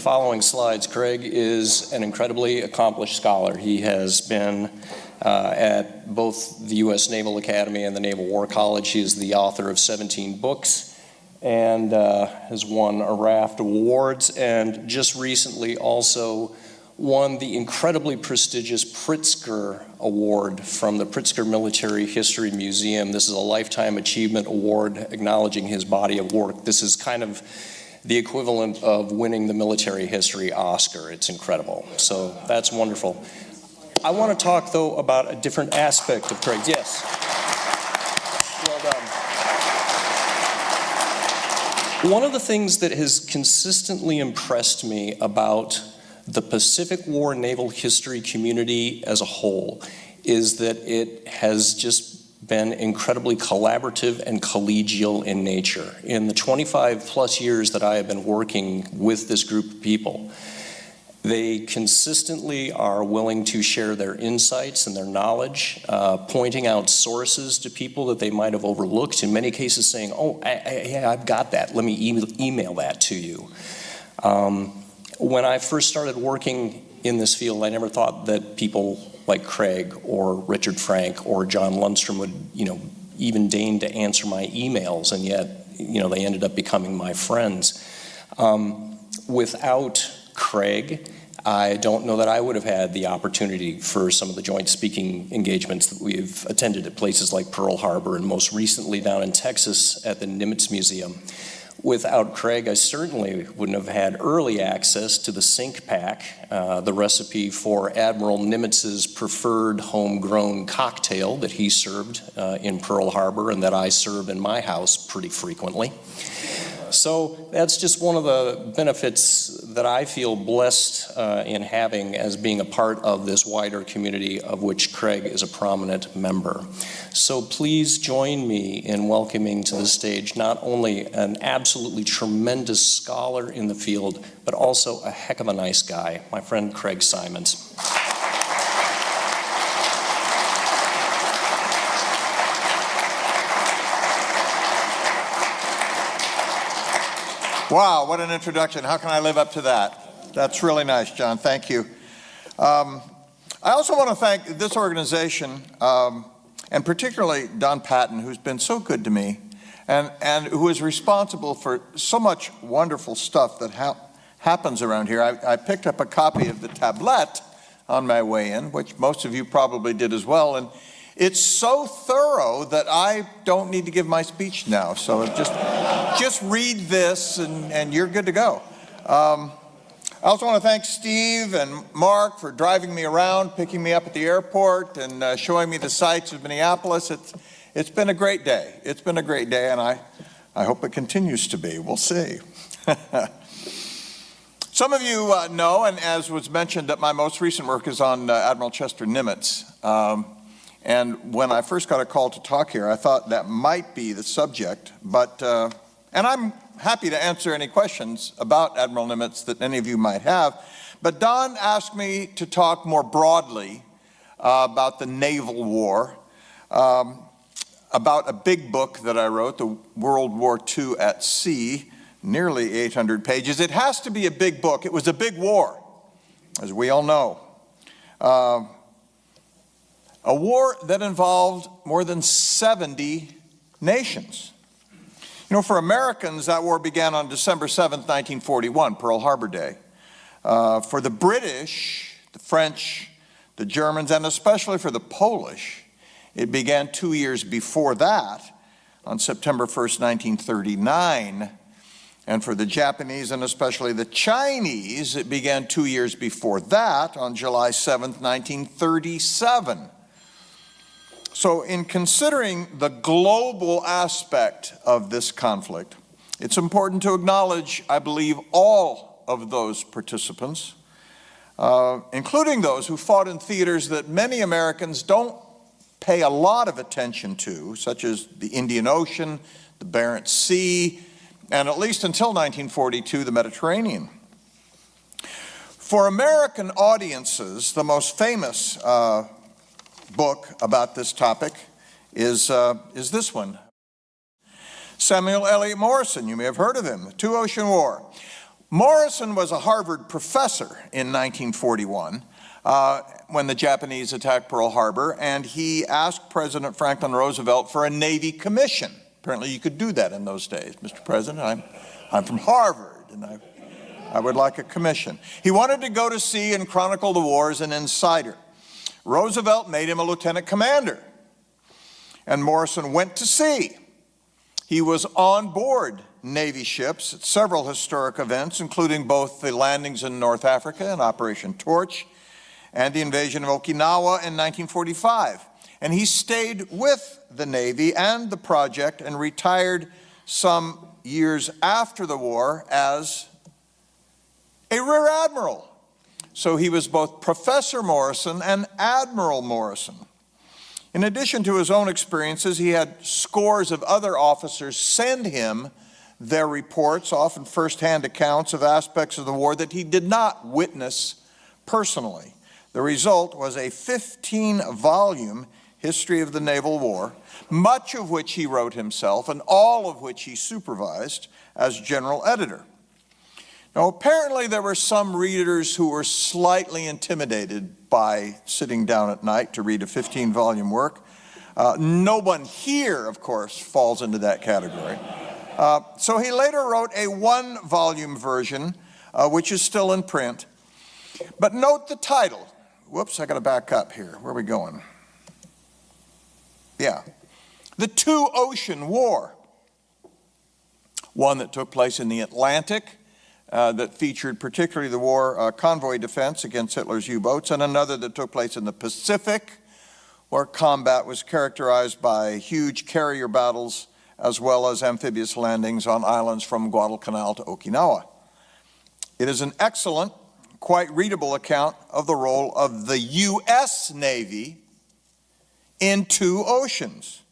following slides, Craig is an incredibly accomplished scholar. He has been at both the U.S. Naval Academy and the Naval War College. He is the author of 17 books and has won a raft of awards, and just recently also won the incredibly prestigious Pritzker Award from the Pritzker Military History Museum. This is a Lifetime Achievement Award acknowledging his body of work. This is kind of the equivalent of winning the military history Oscar. It's incredible. So that's wonderful. I want to talk, though, about a different aspect of Craig. Yes. Well done. One of the things that has consistently impressed me about the Pacific War naval history community as a whole is that it has just been incredibly collaborative and collegial in nature. In the 25 plus years that I have been working with this group of people, they consistently are willing to share their insights and their knowledge, pointing out sources to people that they might have overlooked, in many cases saying, oh, yeah, I've got that, let me email that to you. When I first started working in this field, I never thought that people like Craig or Richard Frank or John Lundstrom would, even deign to answer my emails, and yet, they ended up becoming my friends. Without Craig, I don't know that I would have had the opportunity for some of the joint speaking engagements that we've attended at places like Pearl Harbor and most recently down in Texas at the NIMITZ Museum. Without Craig, I certainly wouldn't have had early access to the Sink Pack, the recipe for Admiral Nimitz's preferred homegrown cocktail that he served in Pearl Harbor and that I serve in my house pretty frequently. So that's just one of the benefits that I feel blessed in having as being a part of this wider community of which Craig is a prominent member. So please join me in welcoming to the stage not only an absolutely tremendous scholar in the field, but also a heck of a nice guy, my friend Craig Simons. Wow, what an introduction. How can I live up to that? That's really nice, John. Thank you. I also want to thank this organization, and particularly Don Patton, who's been so good to me, and who is responsible for so much wonderful stuff that happens around here. I picked up a copy of the tablet on my way in, which most of you probably did as well, and it's so thorough that I don't need to give my speech now. So just read this and you're good to go. I also want to thank Steve and Mark for driving me around, picking me up at the airport and showing me the sights of Minneapolis. It's been a great day. It's been a great day, and I hope it continues to be. We'll see. Some of you know, and as was mentioned, that my most recent work is on Admiral Chester Nimitz. And when I first got a call to talk here, I thought that might be the subject, but, and I'm happy to answer any questions about Admiral Nimitz that any of you might have, but Don asked me to talk more broadly about the naval war, about a big book that I wrote, the World War II at Sea, nearly 800 pages. It has to be a big book. It was a big war, as we all know. A war that involved more than 70 nations. For Americans, that war began on December 7th, 1941, Pearl Harbor Day. For the British, the French, the Germans, and especially for the Polish, it began 2 years before that, on September 1st, 1939. And for the Japanese and especially the Chinese, it began 2 years before that, on July 7th, 1937. So in considering the global aspect of this conflict, it's important to acknowledge, I believe, all of those participants, including those who fought in theaters that many Americans don't pay a lot of attention to, such as the Indian Ocean, the Barents Sea, and at least until 1942, the Mediterranean. For American audiences, the most famous book about this topic is this one. Samuel Eliot Morison, you may have heard of him, The Two Ocean War. Morrison was a Harvard professor in 1941 when the Japanese attacked Pearl Harbor, and he asked President Franklin Roosevelt for a Navy commission. Apparently you could do that in those days. Mr. President, I'm from Harvard, and I would like a commission. He wanted to go to sea and chronicle the war as an insider. Roosevelt made him a lieutenant commander, and Morrison went to sea. He was on board Navy ships at several historic events, including both the landings in North Africa and Operation Torch, and the invasion of Okinawa in 1945. And he stayed with the Navy and the project and retired some years after the war as a rear admiral. So he was both Professor Morrison and Admiral Morrison. In addition to his own experiences, he had scores of other officers send him their reports, often first-hand accounts of aspects of the war that he did not witness personally. The result was a 15-volume history of the Naval War, much of which he wrote himself and all of which he supervised as general editor. Now, apparently there were some readers who were slightly intimidated by sitting down at night to read a 15-volume work. No one here, of course, falls into that category. So he later wrote a 1-volume version, which is still in print. But note the title. Whoops, I got to back up here. Where are we going? Yeah. The Two-Ocean War. One that took place in the Atlantic, that featured particularly the war convoy defense against Hitler's U-boats, and another that took place in the Pacific, where combat was characterized by huge carrier battles as well as amphibious landings on islands from Guadalcanal to Okinawa. It is an excellent, quite readable account of the role of the U.S. Navy in two oceans.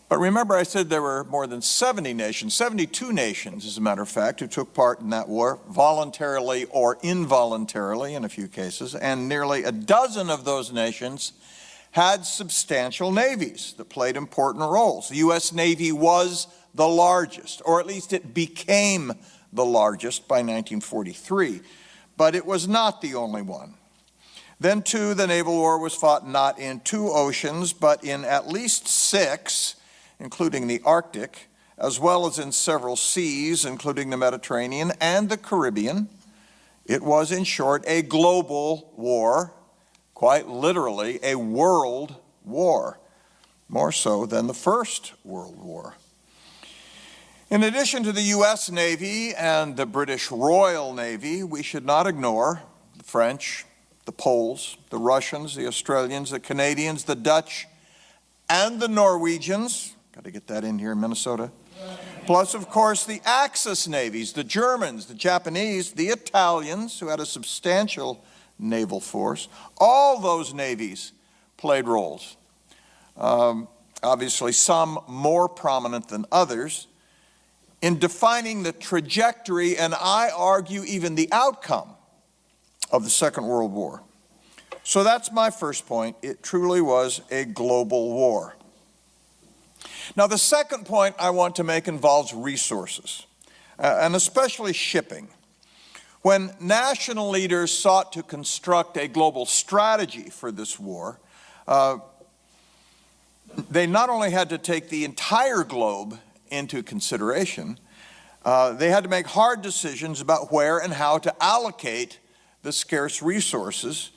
But remember, I said there were more than 70 nations, 72 nations, as a matter of fact, who took part in that war, voluntarily or involuntarily in a few cases, and nearly a dozen of those nations had substantial navies that played important roles. The U.S. Navy was the largest, or at least it became the largest by 1943, but it was not the only one. Then, too, the naval war was fought not in two oceans, but in at least 6, including the Arctic, as well as in several seas, including the Mediterranean and the Caribbean. It was, in short, a global war, quite literally a world war, more so than the First World War. In addition to the U.S. Navy and the British Royal Navy, we should not ignore the French, the Poles, the Russians, the Australians, the Canadians, the Dutch, and the Norwegians. Got to get that in here in Minnesota. Plus, of course, the Axis navies, the Germans, the Japanese, the Italians, who had a substantial naval force. All those navies played roles. Obviously, some more prominent than others in defining the trajectory, and I argue even the outcome, of the Second World War. So that's my first point. It truly was a global war. Now, the second point I want to make involves resources, and especially shipping. When national leaders sought to construct a global strategy for this war, they not only had to take the entire globe into consideration, they had to make hard decisions about where and how to allocate the scarce resources,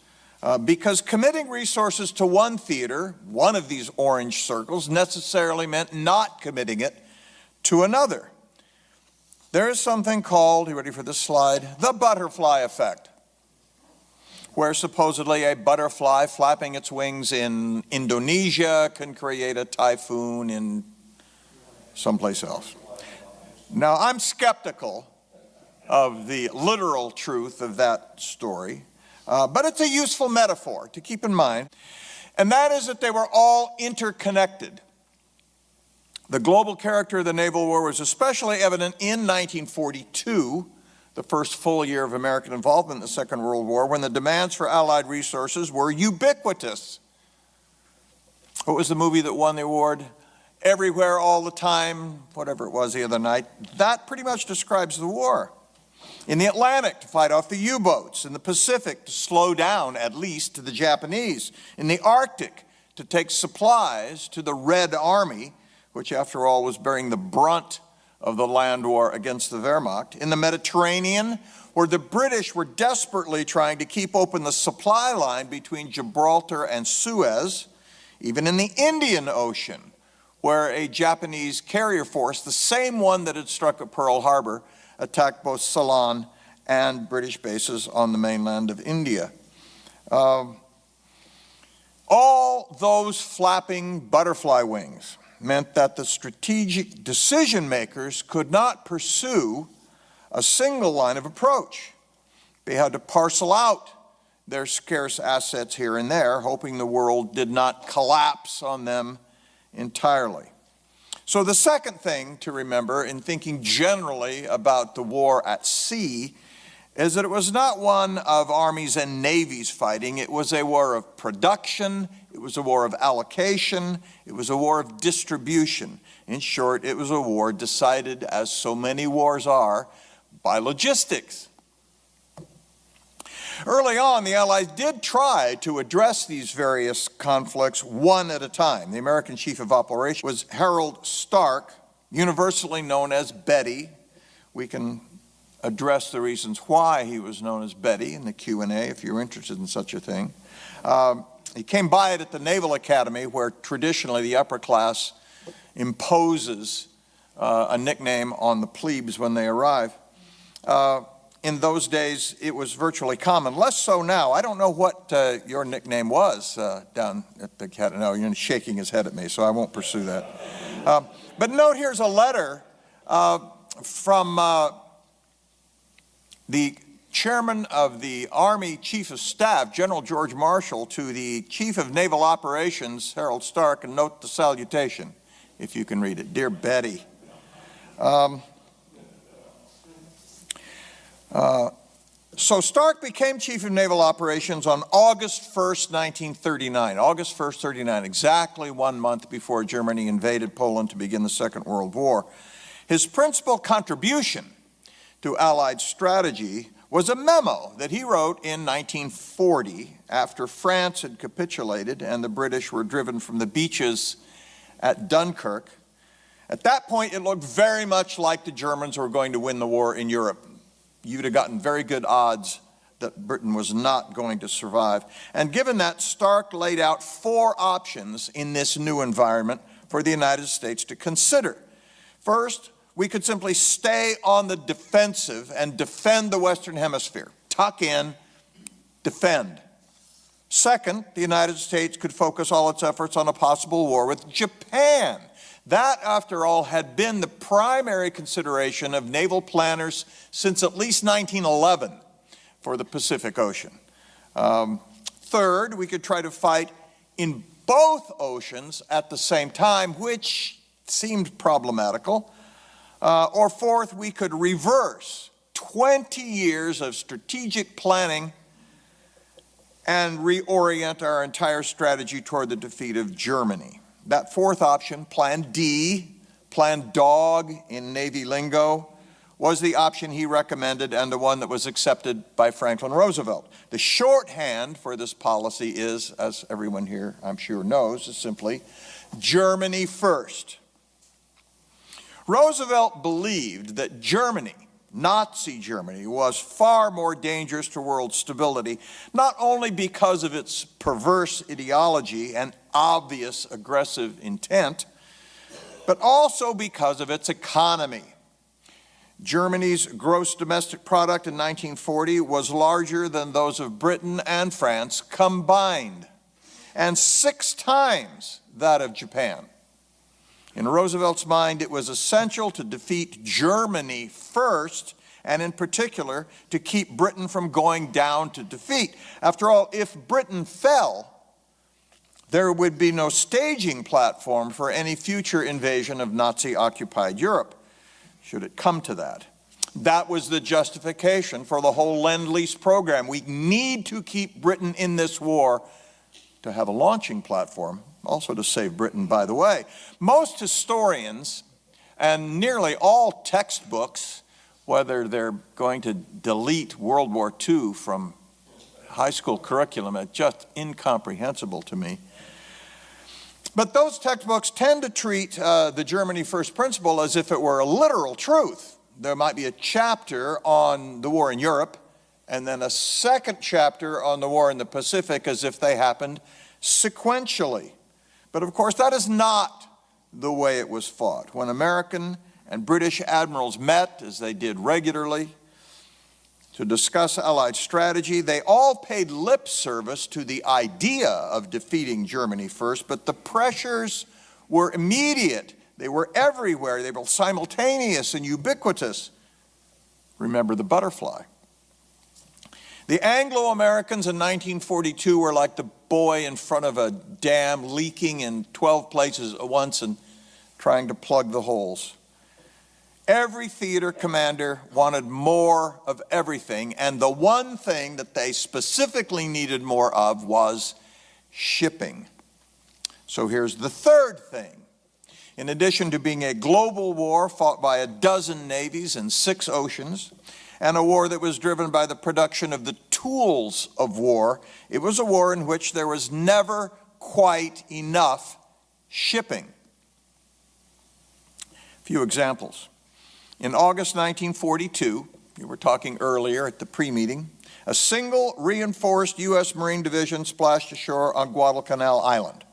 because committing resources to one theater, one of these orange circles, necessarily meant not committing it to another. There is something called, you ready for this slide, the butterfly effect, where supposedly a butterfly flapping its wings in Indonesia can create a typhoon in someplace else. Now, I'm skeptical of the literal truth of that story, but it's a useful metaphor to keep in mind, and that is that they were all interconnected. The global character of the naval war was especially evident in 1942, the first full year of American involvement in the Second World War, when the demands for Allied resources were ubiquitous. What was the movie that won the award? everywhere all the time, whatever it was the other night, that pretty much describes the war. In the Atlantic, to fight off the U-boats. In the Pacific, to slow down, at least, to the Japanese. In the Arctic, to take supplies to the Red Army, which, after all, was bearing the brunt of the land war against the Wehrmacht. In the Mediterranean, where the British were desperately trying to keep open the supply line between Gibraltar and Suez. Even in the Indian Ocean, where a Japanese carrier force, the same one that had struck at Pearl Harbor, attacked both Ceylon and British bases on the mainland of India. All those flapping butterfly wings meant that the strategic decision makers could not pursue a single line of approach. They had to parcel out their scarce assets here and there, hoping the world did not collapse on them entirely. So the second thing to remember in thinking generally about the war at sea is that it was not one of armies and navies fighting. It was a war of production. It was a war of allocation. It was a war of distribution. In short, it was a war decided, as so many wars are, by logistics. Early on, the Allies did try to address these various conflicts one at a time. The American chief of operations was Harold Stark, universally known as Betty. We can address the reasons why he was known as Betty in the Q&A if you're interested in such a thing. He came by it at the Naval Academy, where traditionally the upper class imposes a nickname on the plebes when they arrive. In those days, it was virtually common, less so now. I don't know what your nickname was down at the academy. No, you're shaking his head at me, so I won't pursue that. But note, here's a letter from the chairman of the Army Chief of Staff, General George Marshall, to the Chief of Naval Operations, Harold Stark, and note the salutation, if you can read it. Dear Betty. So Stark became Chief of Naval Operations on August 1st, 1939. August 1st, 39, exactly 1 month before Germany invaded Poland to begin the Second World War. His principal contribution to Allied strategy was a memo that he wrote in 1940 after France had capitulated and the British were driven from the beaches at Dunkirk. At that point, it looked very much like the Germans were going to win the war in Europe. You'd have gotten very good odds that Britain was not going to survive. And given that, Stark laid out 4 options in this new environment for the United States to consider. First, we could simply stay on the defensive and defend the Western Hemisphere. Tuck in, defend. Second, the United States could focus all its efforts on a possible war with Japan. That, after all, had been the primary consideration of naval planners since at least 1911 for the Pacific Ocean. Third, we could try to fight in both oceans at the same time, which seemed problematical. Or fourth, we could reverse 20 years of strategic planning and reorient our entire strategy toward the defeat of Germany. That fourth option, Plan D, Plan Dog in Navy lingo, was the option he recommended and the one that was accepted by Franklin Roosevelt. The shorthand for this policy is, as everyone here I'm sure knows, is simply Germany first. Roosevelt believed that Germany, Nazi Germany, was far more dangerous to world stability, not only because of its perverse ideology and obvious aggressive intent, but also because of its economy. Germany's gross domestic product in 1940 was larger than those of Britain and France combined, and 6 times that of Japan. In Roosevelt's mind, it was essential to defeat Germany first, and in particular, to keep Britain from going down to defeat. After all, if Britain fell, there would be no staging platform for any future invasion of Nazi-occupied Europe, should it come to that. That was the justification for the whole Lend-Lease program. We need to keep Britain in this war to have a launching platform also to save Britain, by the way. Most historians and nearly all textbooks, whether they're going to delete World War II from high school curriculum, it's just incomprehensible to me. But those textbooks tend to treat the Germany First principle as if it were a literal truth. There might be a chapter on the war in Europe, and then a second chapter on the war in the Pacific as if they happened sequentially. But of course, that is not the way it was fought. When American and British admirals met, as they did regularly, to discuss Allied strategy, they all paid lip service to the idea of defeating Germany first, but the pressures were immediate. They were everywhere. They were simultaneous and ubiquitous. Remember the butterfly. The Anglo-Americans in 1942 were like the boy in front of a dam leaking in 12 places at once and trying to plug the holes. Every theater commander wanted more of everything, and the one thing that they specifically needed more of was shipping. So here's the third thing. In addition to being a global war fought by a dozen navies in 6 oceans, and a war that was driven by the production of the tools of war, it was a war in which there was never quite enough shipping. A few examples. In August 1942, you were talking earlier at the pre-meeting, a single reinforced U.S. Marine Division splashed ashore on Guadalcanal Island.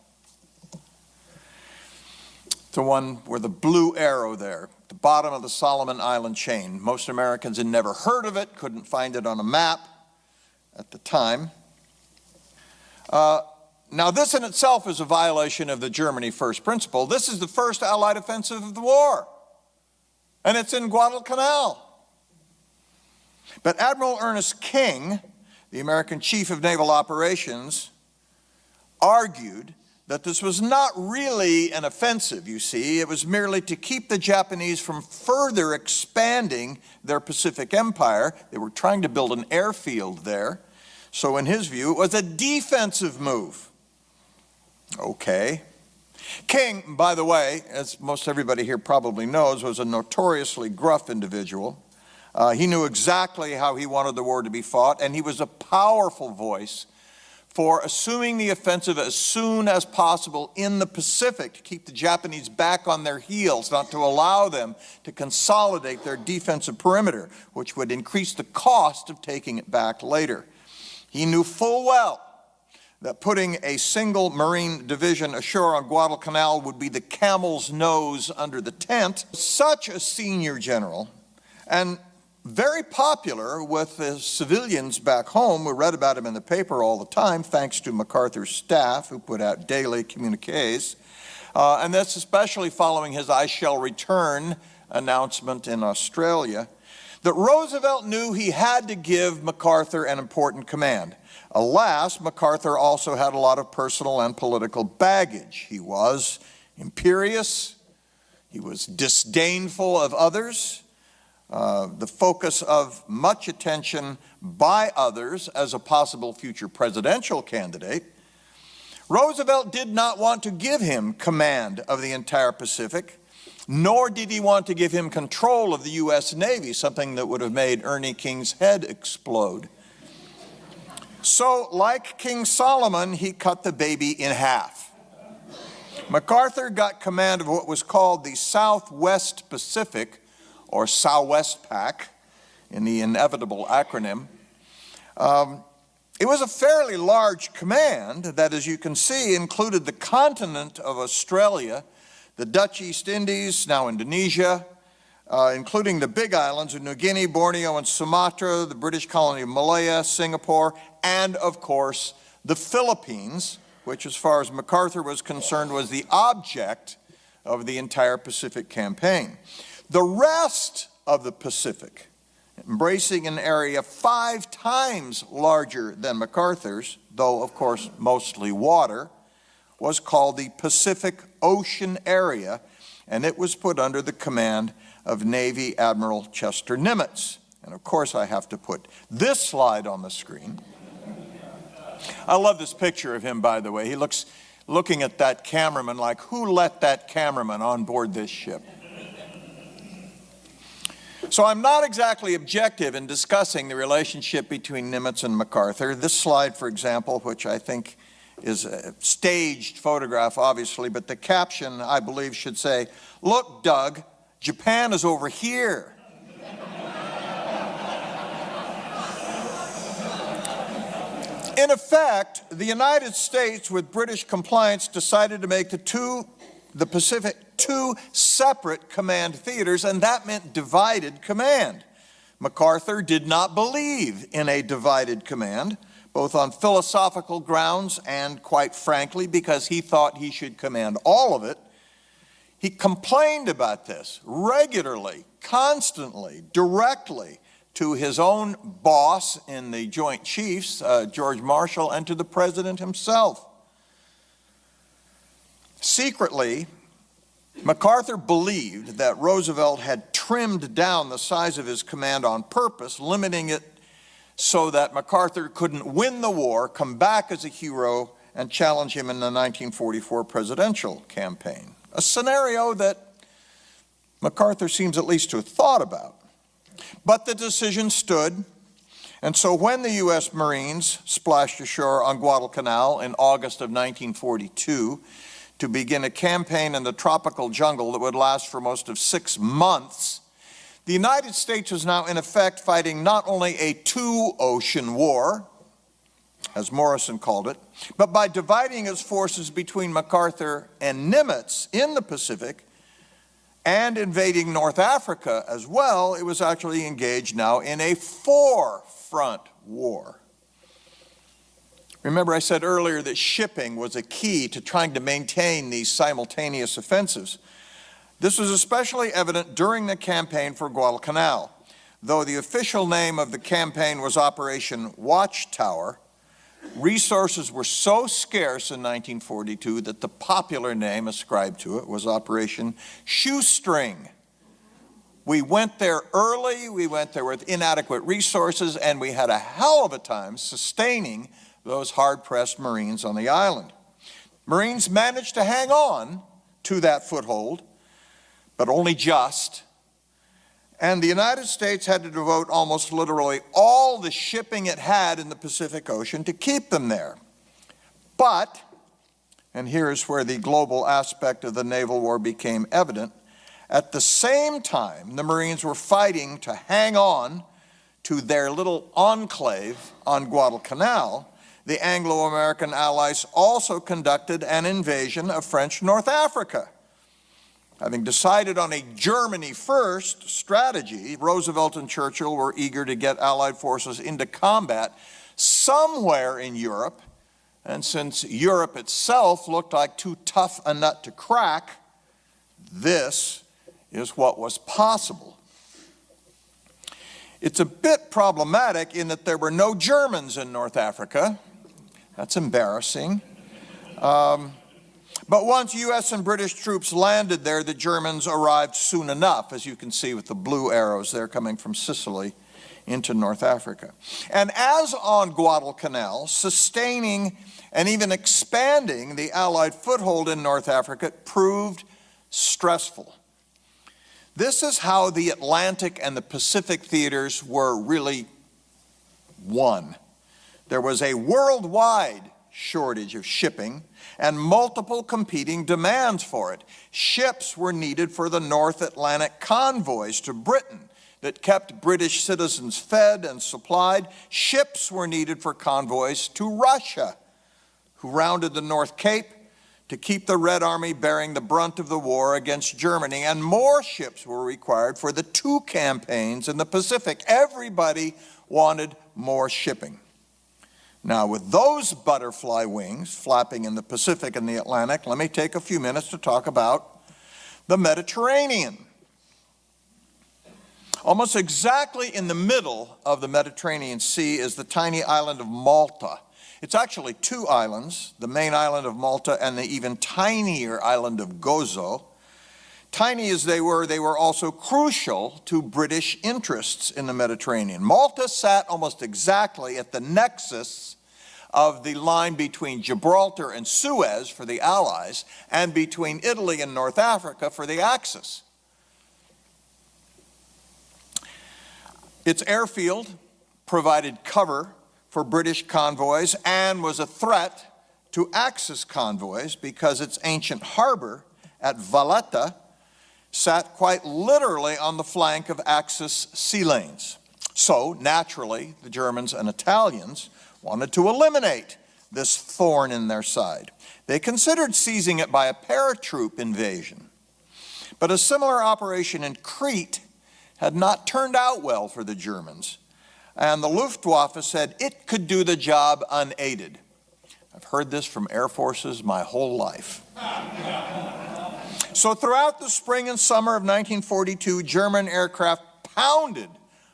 The one where the blue arrow there, the bottom of the Solomon Island chain. Most Americans had never heard of it, couldn't find it on a map at the time. Now this in itself is a violation of the Germany First principle. This is the first Allied offensive of the war, and it's in Guadalcanal. But Admiral Ernest King, the American Chief of Naval Operations, argued that this was not really an offensive, you see. It was merely to keep the Japanese from further expanding their Pacific empire. They were trying to build an airfield there. So in his view, it was a defensive move. Okay. King, by the way, as most everybody here probably knows, was a notoriously gruff individual. He knew exactly how he wanted the war to be fought, and he was a powerful voice for assuming the offensive as soon as possible in the Pacific to keep the Japanese back on their heels, not to allow them to consolidate their defensive perimeter, which would increase the cost of taking it back later. He knew full well that putting a single Marine division ashore on Guadalcanal would be the camel's nose under the tent. Such a senior general, and very popular with the civilians back home. We read about him in the paper all the time, thanks to MacArthur's staff, who put out daily communiques. And that's especially following his "I shall return" announcement in Australia, that Roosevelt knew he had to give MacArthur an important command. Alas, MacArthur also had a lot of personal and political baggage. He was imperious, he was disdainful of others, the focus of much attention by others as a possible future presidential candidate. Roosevelt did not want to give him command of the entire Pacific, nor did he want to give him control of the U.S. Navy, something that would have made Ernie King's head explode. So, like King Solomon, he cut the baby in half. MacArthur got command of what was called the Southwest Pacific, or Southwest Pac, in the inevitable acronym. It was a fairly large command that, as you can see, included the continent of Australia, the Dutch East Indies, now Indonesia, including the big islands of New Guinea, Borneo, and Sumatra, the British colony of Malaya, Singapore, and, of course, the Philippines, which, as far as MacArthur was concerned, was the object of the entire Pacific campaign. The rest of the Pacific, embracing an area 5 times larger than MacArthur's, though of course mostly water, was called the Pacific Ocean Area, and it was put under the command of Navy Admiral Chester Nimitz. And of course I have to put this slide on the screen. I love this picture of him, by the way. He looks looking at that cameraman like, who let that cameraman on board this ship? So I'm not exactly objective in discussing the relationship between Nimitz and MacArthur. This slide, for example, which I think is a staged photograph, obviously, but the caption, I believe, should say, "Look, Doug, Japan is over here." In effect, the United States, with British compliance, decided to make the Pacific two separate command theaters, and that meant divided command. MacArthur did not believe in a divided command, both on philosophical grounds and, quite frankly, because he thought he should command all of it. He complained about this regularly, constantly, directly to his own boss in the Joint Chiefs, George Marshall, and to the President himself. Secretly, MacArthur believed that Roosevelt had trimmed down the size of his command on purpose, limiting it so that MacArthur couldn't win the war, come back as a hero, and challenge him in the 1944 presidential campaign. A scenario that MacArthur seems at least to have thought about. But the decision stood, and so when the U.S. Marines splashed ashore on Guadalcanal in August of 1942 to begin a campaign in the tropical jungle that would last for most of 6 months, the United States was now in effect fighting not only a two-ocean war, as Morrison called it, but by dividing its forces between MacArthur and Nimitz in the Pacific and invading North Africa as well, it was actually engaged now in a four-front war. Remember, I said earlier that shipping was a key to trying to maintain these simultaneous offensives. This was especially evident during the campaign for Guadalcanal. Though the official name of the campaign was Operation Watchtower, resources were so scarce in 1942 that the popular name ascribed to it was Operation Shoestring. We went there early, we went there with inadequate resources, and we had a hell of a time sustaining those hard-pressed Marines on the island. Marines managed to hang on to that foothold, but only just. And the United States had to devote almost literally all the shipping it had in the Pacific Ocean to keep them there. But, and here's where the global aspect of the naval war became evident, at the same time the Marines were fighting to hang on to their little enclave on Guadalcanal, the Anglo-American allies also conducted an invasion of French North Africa. Having decided on a Germany-first strategy, Roosevelt and Churchill were eager to get Allied forces into combat somewhere in Europe, and since Europe itself looked like too tough a nut to crack, this is what was possible. It's a bit problematic in that there were no Germans in North Africa. That's embarrassing. But once U.S. and British troops landed there, the Germans arrived soon enough, as you can see with the blue arrows there coming from Sicily into North Africa. And as on Guadalcanal, sustaining and even expanding the Allied foothold in North Africa proved stressful. This is how the Atlantic and the Pacific theaters were really won. There was a worldwide shortage of shipping and multiple competing demands for it. Ships were needed for the North Atlantic convoys to Britain that kept British citizens fed and supplied. Ships were needed for convoys to Russia, who rounded the North Cape to keep the Red Army bearing the brunt of the war against Germany. And more ships were required for the two campaigns in the Pacific. Everybody wanted more shipping. Now, with those butterfly wings flapping in the Pacific and the Atlantic, let me take a few minutes to talk about the Mediterranean. Almost exactly in the middle of the Mediterranean Sea is the tiny island of Malta. It's actually two islands, the main island of Malta and the even tinier island of Gozo. Tiny as they were also crucial to British interests in the Mediterranean. Malta sat almost exactly at the nexus of the line between Gibraltar and Suez for the Allies and between Italy and North Africa for the Axis. Its airfield provided cover for British convoys and was a threat to Axis convoys because its ancient harbor at Valletta sat quite literally on the flank of Axis sea lanes. So, naturally, the Germans and Italians wanted to eliminate this thorn in their side. They considered seizing it by a paratroop invasion. But a similar operation in Crete had not turned out well for the Germans, and the Luftwaffe said it could do the job unaided. I've heard this from Air Forces my whole life. So throughout the spring and summer of 1942, German aircraft pounded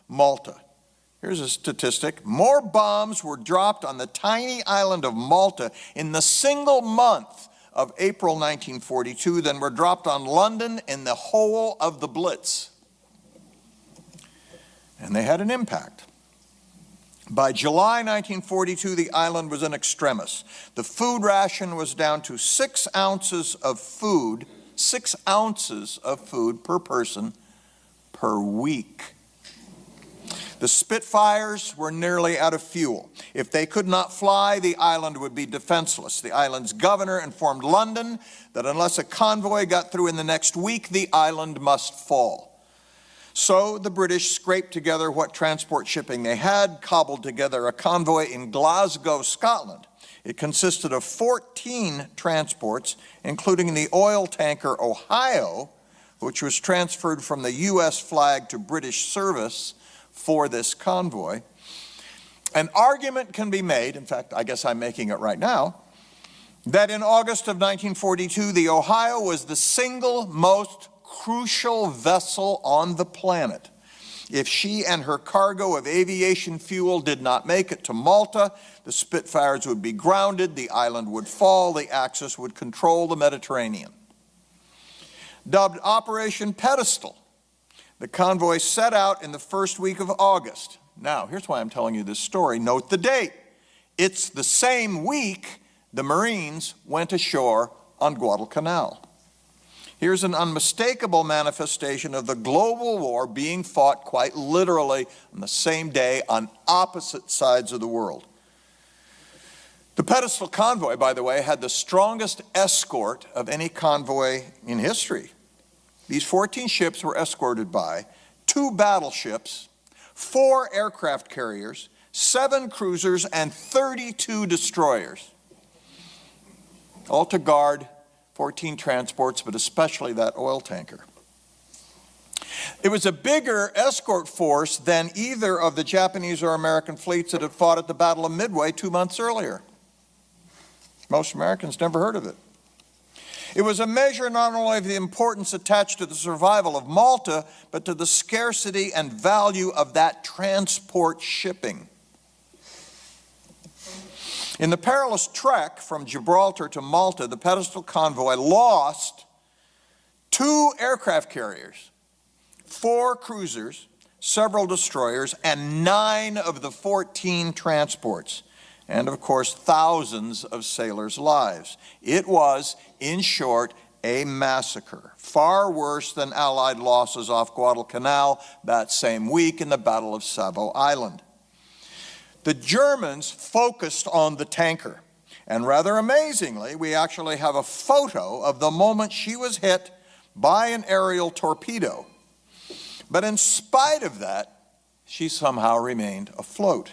Malta. Here's a statistic. More bombs were dropped on the tiny island of Malta in the single month of April 1942 than were dropped on London in the whole of the Blitz. And they had an impact. By July 1942, the island was in extremis. The food ration was down to 6 ounces of food per person per week. The Spitfires were nearly out of fuel. If they could not fly, the island would be defenseless. The island's governor informed London that unless a convoy got through in the next week, the island must fall. So the British scraped together what transport shipping they had, cobbled together a convoy in Glasgow, Scotland. It consisted of 14 transports, including the oil tanker Ohio, which was transferred from the U.S. flag to British service for this convoy. An argument can be made, in fact, I guess I'm making it right now, that in August of 1942, the Ohio was the single most crucial vessel on the planet. If she and her cargo of aviation fuel did not make it to Malta, the Spitfires would be grounded, the island would fall, the Axis would control the Mediterranean. Dubbed Operation Pedestal, the convoy set out in the first week of August. Now, here's why I'm telling you this story. Note the date. It's the same week the Marines went ashore on Guadalcanal. Here's an unmistakable manifestation of the global war being fought quite literally on the same day on opposite sides of the world. The Pedestal convoy, by the way, had the strongest escort of any convoy in history. These 14 ships were escorted by 2 battleships, 4 aircraft carriers, 7 cruisers, and 32 destroyers, all to guard 14 transports, but especially that oil tanker. It was a bigger escort force than either of the Japanese or American fleets that had fought at the Battle of Midway 2 months earlier. Most Americans never heard of it. It was a measure not only of the importance attached to the survival of Malta, but to the scarcity and value of that transport shipping. In the perilous trek from Gibraltar to Malta, the Pedestal convoy lost 2 aircraft carriers, 4 cruisers, several destroyers, and 9 of the 14 transports, and of course thousands of sailors' lives. It was, in short, a massacre, far worse than Allied losses off Guadalcanal that same week in the Battle of Savo Island. The Germans focused on the tanker, and rather amazingly, we actually have a photo of the moment she was hit by an aerial torpedo. But in spite of that, she somehow remained afloat.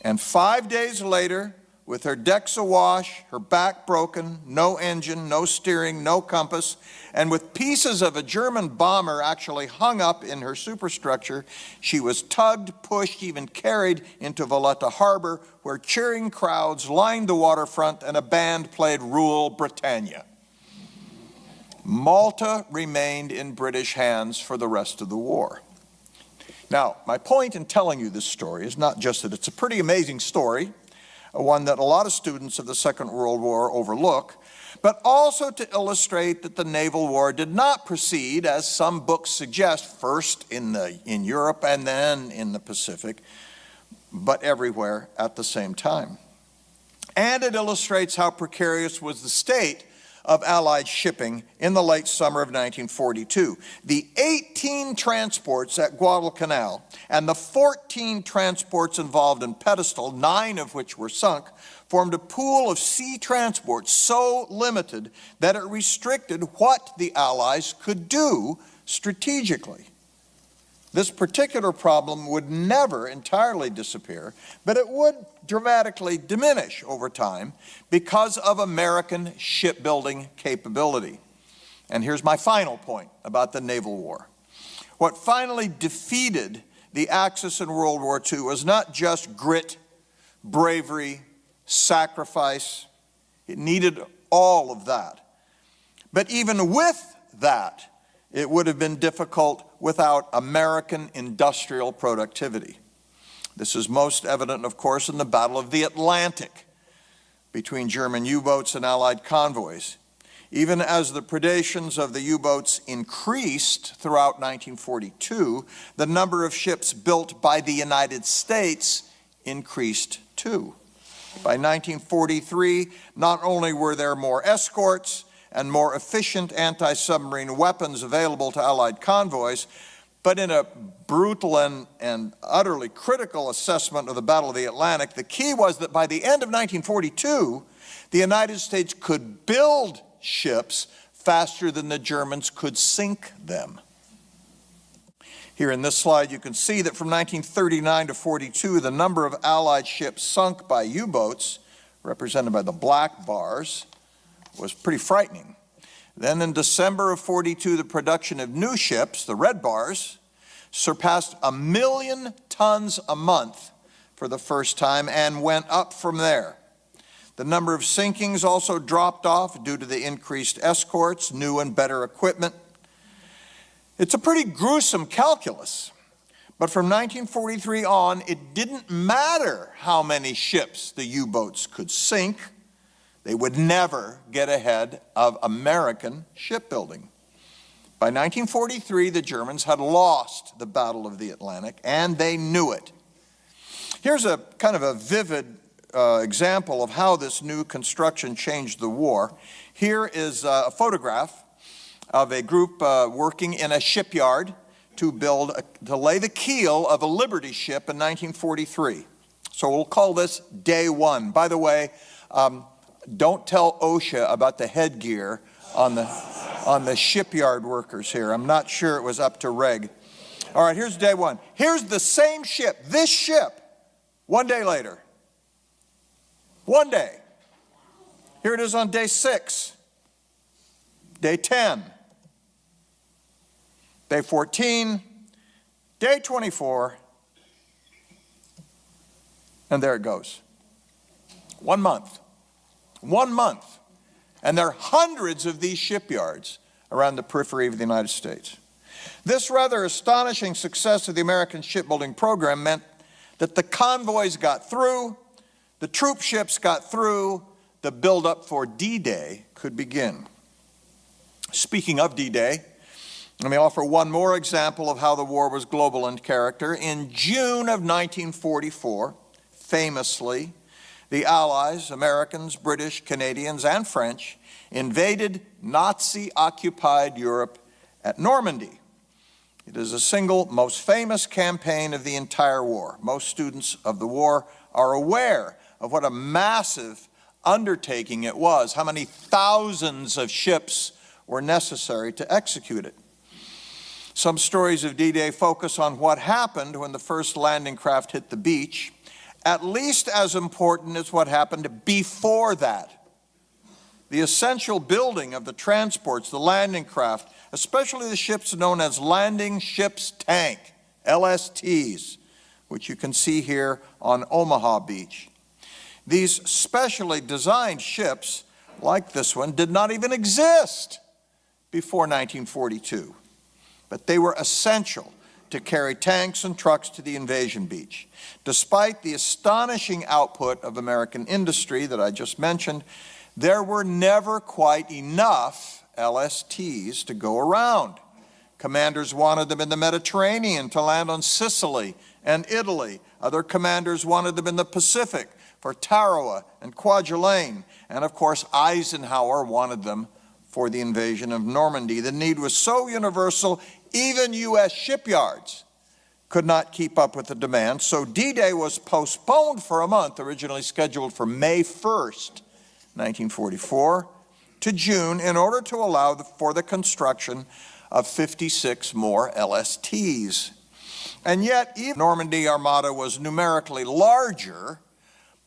And 5 days later, with her decks awash, her back broken, no engine, no steering, no compass, and with pieces of a German bomber actually hung up in her superstructure, she was tugged, pushed, even carried into Valletta Harbor, where cheering crowds lined the waterfront and a band played Rule Britannia. Malta remained in British hands for the rest of the war. Now, my point in telling you this story is not just that it's a pretty amazing story, one that a lot of students of the Second World War overlook, but also to illustrate that the naval war did not proceed, as some books suggest, first in Europe and then in the Pacific, but everywhere at the same time. And it illustrates how precarious was the state of Allied shipping in the late summer of 1942. The 18 transports at Guadalcanal and the 14 transports involved in Pedestal, 9 of which were sunk, formed a pool of sea transports so limited that it restricted what the Allies could do strategically. This particular problem would never entirely disappear, but it would dramatically diminish over time because of American shipbuilding capability. And here's my final point about the naval war. What finally defeated the Axis in World War II was not just grit, bravery, sacrifice. It needed all of that. But even with that, it would have been difficult without American industrial productivity. This is most evident, of course, in the Battle of the Atlantic between German U-boats and Allied convoys. Even as the predations of the U-boats increased throughout 1942, the number of ships built by the United States increased too. By 1943, not only were there more escorts and more efficient anti-submarine weapons available to Allied convoys, but in a brutal and utterly critical assessment of the Battle of the Atlantic, the key was that by the end of 1942, the United States could build ships faster than the Germans could sink them. Here in this slide, you can see that from 1939 to 42, the number of Allied ships sunk by U-boats, represented by the black bars, was pretty frightening. Then in December of 42, the production of new ships, the red bars, surpassed 1 million tons a month for the first time and went up from there. The number of sinkings also dropped off due to the increased escorts, new and better equipment. It's a pretty gruesome calculus, but from 1943 on, it didn't matter how many ships the U-boats could sink. They would never get ahead of American shipbuilding. By 1943, the Germans had lost the Battle of the Atlantic, and they knew it. Here's a kind of a vivid example of how this new construction changed the war. Here is a photograph of a group working in a shipyard to lay the keel of a Liberty ship in 1943. So we'll call this day one. By the way, don't tell OSHA about the headgear on the shipyard workers here. I'm not sure it was up to reg. All right, here's day one. Here's the same ship, this ship, 1 day later. 1 day. Here it is on day 6, day 10, day 14, day 24, and there it goes. 1 month. 1 month. And there are hundreds of these shipyards around the periphery of the United States. This rather astonishing success of the American shipbuilding program meant that the convoys got through, the troop ships got through, the buildup for D-Day could begin. Speaking of D-Day, let me offer one more example of how the war was global in character. In June of 1944, famously, the Allies, Americans, British, Canadians, and French, invaded Nazi-occupied Europe at Normandy. It is the single most famous campaign of the entire war. Most students of the war are aware of what a massive undertaking it was, how many thousands of ships were necessary to execute it. Some stories of D-Day focus on what happened when the first landing craft hit the beach. At least as important is what happened before that. The essential building of the transports, the landing craft, especially the ships known as Landing Ships Tank, LSTs, which you can see here on Omaha Beach. These specially designed ships, like this one, did not even exist before 1942, but they were essential to carry tanks and trucks to the invasion beach. Despite the astonishing output of American industry that I just mentioned, there were never quite enough LSTs to go around. Commanders wanted them in the Mediterranean to land on Sicily and Italy. Other commanders wanted them in the Pacific for Tarawa and Kwajalein, and of course Eisenhower wanted them for the invasion of Normandy. The need was so universal, even U.S. shipyards could not keep up with the demand, so D-Day was postponed for a month, originally scheduled for May 1st, 1944, to June, in order to allow for the construction of 56 more LSTs. And yet, even Normandy Armada was numerically larger,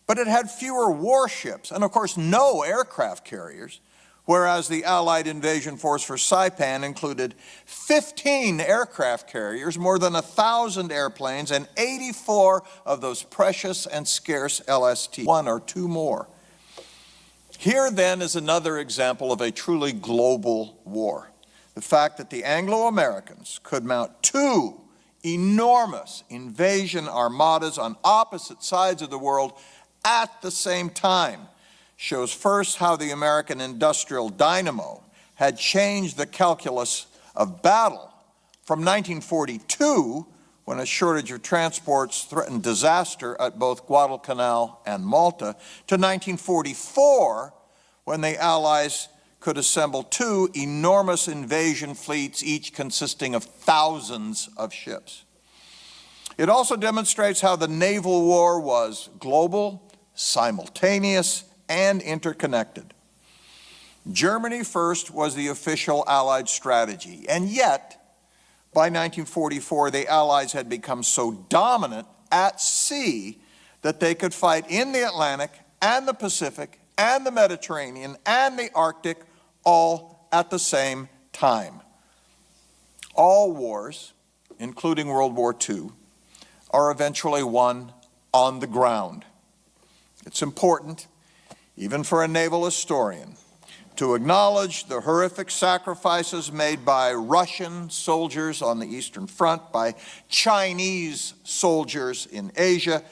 but it had fewer warships, and of course no aircraft carriers, whereas the Allied invasion force for Saipan included 15 aircraft carriers, more than 1,000 airplanes, and 84 of those precious and scarce LSTs, one or two more. Here then is another example of a truly global war. The fact that the Anglo-Americans could mount two enormous invasion armadas on opposite sides of the world at the same time shows first how the American industrial dynamo had changed the calculus of battle from 1942, when a shortage of transports threatened disaster at both Guadalcanal and Malta, to 1944, when the Allies could assemble two enormous invasion fleets, each consisting of thousands of ships. It also demonstrates how the naval war was global, simultaneous, and interconnected. Germany first was the official Allied strategy, and yet, by 1944, the Allies had become so dominant at sea that they could fight in the Atlantic and the Pacific and the Mediterranean and the Arctic all at the same time. All wars, including World War II, are eventually won on the ground. It's important, even for a naval historian, to acknowledge the horrific sacrifices made by Russian soldiers on the Eastern Front, by Chinese soldiers in Asia,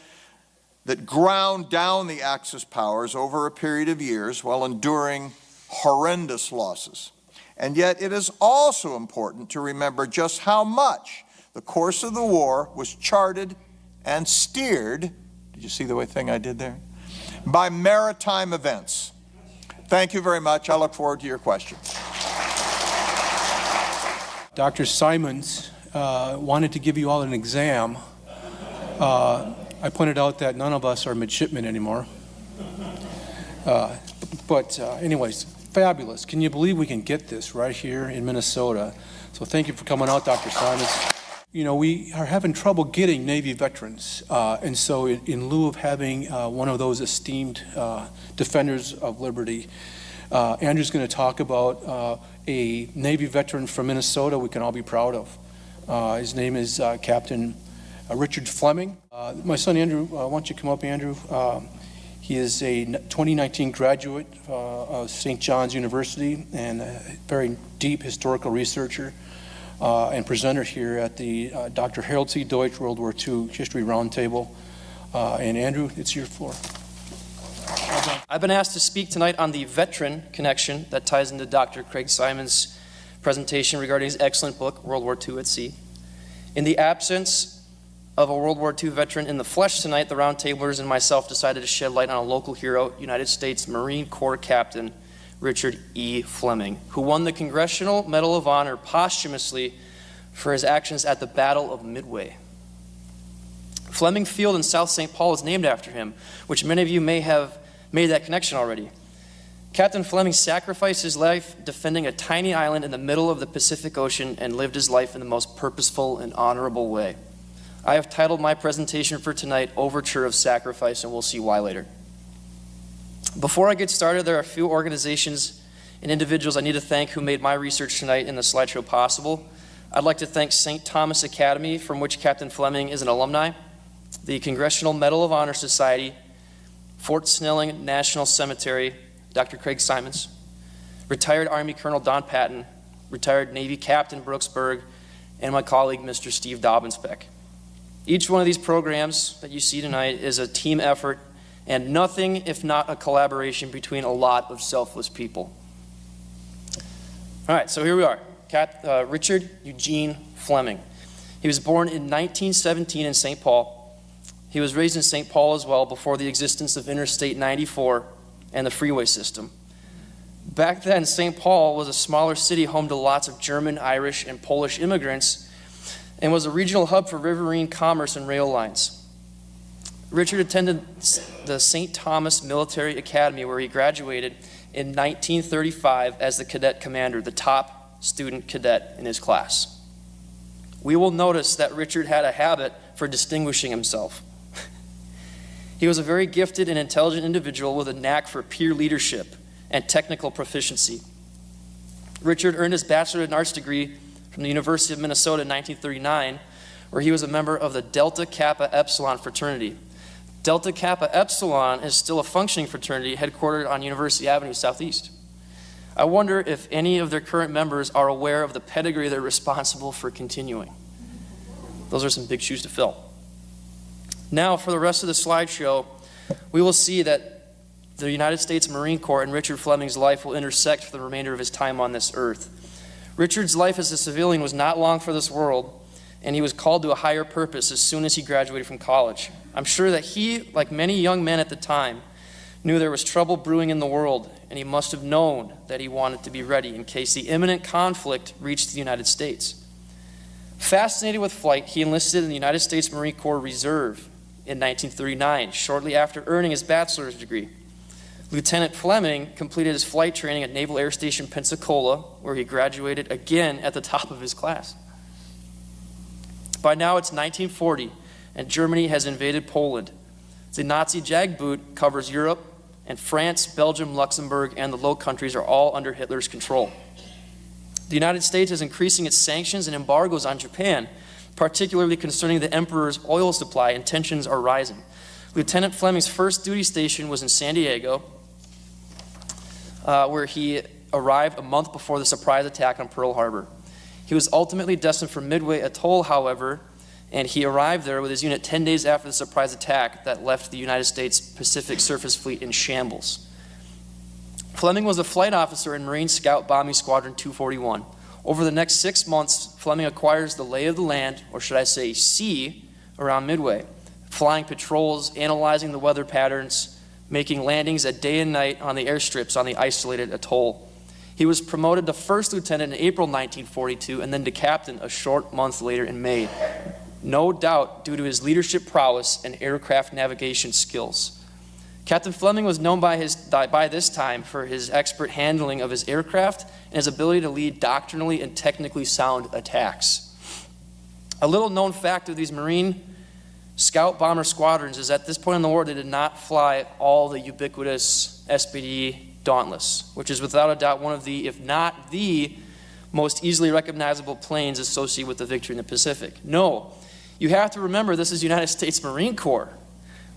that ground down the Axis powers over a period of years while enduring horrendous losses. And yet it is also important to remember just how much the course of the war was charted and steered, did you see the thing I did there? By maritime events. Thank you very much. I look forward to your questions. Dr. Simons wanted to give you all an exam. I pointed out that none of us are midshipmen anymore. But anyways, fabulous. Can you believe we can get this right here in Minnesota? So thank you for coming out, Dr. Simons. You know, we are having trouble getting Navy veterans, and so in lieu of having one of those esteemed defenders of liberty, Andrew's going to talk about a Navy veteran from Minnesota we can all be proud of. His name is Captain Richard Fleming. My son Andrew, why don't you come up, Andrew? He is a 2019 graduate of St. John's University and a very deep historical researcher and presenter here at the Dr. Harold C. Deutsch World War II History Roundtable. And Andrew, it's your floor. I've been asked to speak tonight on the veteran connection that ties into Dr. Craig Simons' presentation regarding his excellent book, World War II at Sea. In the absence of a World War II veteran in the flesh tonight, the roundtablers and myself decided to shed light on a local hero, United States Marine Corps Captain Richard E. Fleming, who won the Congressional Medal of Honor posthumously for his actions at the Battle of Midway. Fleming Field in South St. Paul is named after him, which many of you may have made that connection already. Captain Fleming sacrificed his life defending a tiny island in the middle of the Pacific Ocean and lived his life in the most purposeful and honorable way. I have titled my presentation for tonight, Overture of Sacrifice, and we'll see why later. Before I get started, there are a few organizations and individuals I need to thank who made my research tonight in the slideshow possible. I'd like to thank St. Thomas Academy, from which Captain Fleming is an alumni, the Congressional Medal of Honor Society, Fort Snelling National Cemetery, Dr. Craig Simons, retired Army Colonel Don Patton, retired Navy Captain Brooks Berg, and my colleague, Mr. Steve Dobbins-Peck. Each one of these programs that you see tonight is a team effort and nothing if not a collaboration between a lot of selfless people. All right, so here we are. Richard Eugene Fleming. He was born in 1917 in St. Paul. He was raised in St. Paul as well before the existence of Interstate 94 and the freeway system. Back then, St. Paul was a smaller city home to lots of German, Irish, and Polish immigrants and was a regional hub for riverine commerce and rail lines. Richard attended the St. Thomas Military Academy, where he graduated in 1935 as the cadet commander, the top student cadet in his class. We will notice that Richard had a habit for distinguishing himself. He was a very gifted and intelligent individual with a knack for peer leadership and technical proficiency. Richard earned his Bachelor in Arts degree from the University of Minnesota in 1939, where he was a member of the Delta Kappa Epsilon fraternity. Delta Kappa Epsilon is still a functioning fraternity headquartered on University Avenue Southeast. I wonder if any of their current members are aware of the pedigree they're responsible for continuing. Those are some big shoes to fill. Now, for the rest of the slideshow, we will see that the United States Marine Corps and Richard Fleming's life will intersect for the remainder of his time on this earth. Richard's life as a civilian was not long for this world, and he was called to a higher purpose as soon as he graduated from college. I'm sure that he, like many young men at the time, knew there was trouble brewing in the world, and he must have known that he wanted to be ready in case the imminent conflict reached the United States. Fascinated with flight, he enlisted in the United States Marine Corps Reserve in 1939, shortly after earning his bachelor's degree. Lieutenant Fleming completed his flight training at Naval Air Station Pensacola, where he graduated again at the top of his class. By now it's 1940, and Germany has invaded Poland. The Nazi Jagdboot covers Europe, and France, Belgium, Luxembourg, and the Low Countries are all under Hitler's control. The United States is increasing its sanctions and embargoes on Japan, particularly concerning the emperor's oil supply, and tensions are rising. Lieutenant Fleming's first duty station was in San Diego, where he arrived a month before the surprise attack on Pearl Harbor. He was ultimately destined for Midway Atoll, however, and he arrived there with his unit 10 days after the surprise attack that left the United States Pacific Surface Fleet in shambles. Fleming was a flight officer in Marine Scout Bombing Squadron 241. Over the next 6 months, Fleming acquires the lay of the land, or should I say sea, around Midway, flying patrols, analyzing the weather patterns, making landings at day and night on the airstrips on the isolated atoll. He was promoted to first lieutenant in April 1942 and then to captain a short month later in May, no doubt due to his leadership prowess and aircraft navigation skills. Captain Fleming was known by this time for his expert handling of his aircraft and his ability to lead doctrinally and technically sound attacks. A little known fact of these Marine Scout Bomber squadrons is at this point in the war they did not fly all the ubiquitous SPD Dauntless, which is without a doubt one of the, if not the, most easily recognizable planes associated with the victory in the Pacific. No, you have to remember this is United States Marine Corps,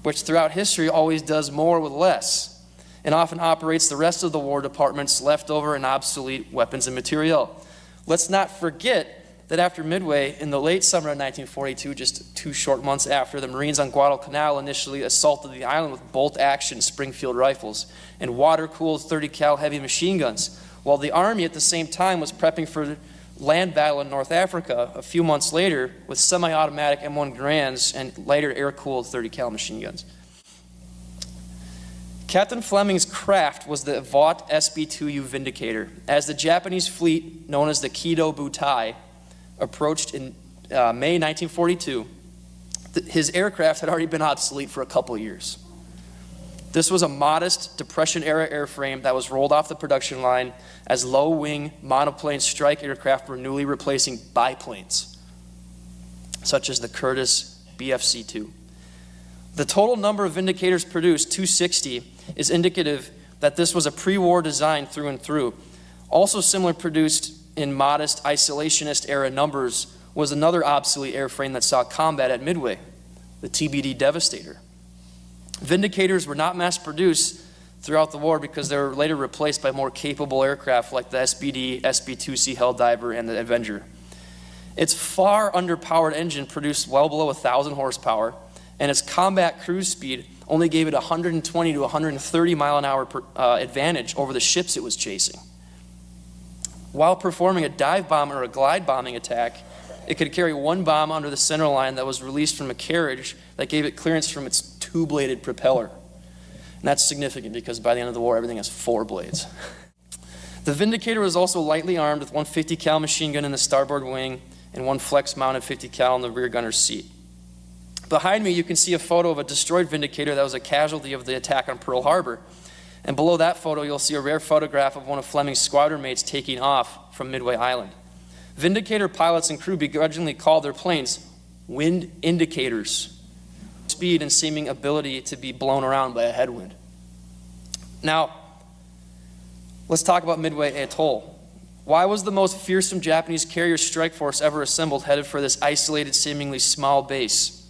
which throughout history always does more with less, and often operates the rest of the War Department's leftover and obsolete weapons and materiel. Let's not forget that after Midway, in the late summer of 1942, just 2 short months after, the Marines on Guadalcanal initially assaulted the island with bolt-action Springfield rifles and water-cooled 30 cal heavy machine guns, while the Army at the same time was prepping for land battle in North Africa a few months later with semi-automatic M1 Garands and lighter air-cooled 30 cal machine guns. Captain Fleming's craft was the Vought SB-2U Vindicator. As the Japanese fleet, known as the Kido Butai, approached in May 1942, his aircraft had already been obsolete for a couple years. This was a modest Depression-era airframe that was rolled off the production line as low-wing monoplane strike aircraft were newly replacing biplanes, such as the Curtiss BFC-2. The total number of Vindicators produced, 260, is indicative that this was a pre-war design through and through. Also similar produced in modest isolationist-era numbers was another obsolete airframe that saw combat at Midway, the TBD Devastator. Vindicators were not mass-produced throughout the war because they were later replaced by more capable aircraft like the SBD, SB-2C Helldiver, and the Avenger. Its far underpowered engine produced well below 1,000 horsepower, and its combat cruise speed only gave it 120 to 130 mile an hour advantage over the ships it was chasing. While performing a dive bomb or a glide bombing attack, it could carry one bomb under the center line that was released from a carriage that gave it clearance from its two-bladed propeller. And that's significant because by the end of the war, everything has 4 blades. The Vindicator was also lightly armed with one 50 cal machine gun in the starboard wing and one flex-mounted 50 cal in the rear gunner's seat. Behind me, you can see a photo of a destroyed Vindicator that was a casualty of the attack on Pearl Harbor. And below that photo, you'll see a rare photograph of one of Fleming's squadron mates taking off from Midway Island. Vindicator pilots and crew begrudgingly called their planes wind indicators, speed and seeming ability to be blown around by a headwind. Now, let's talk about Midway Atoll. Why was the most fearsome Japanese carrier strike force ever assembled headed for this isolated, seemingly small base?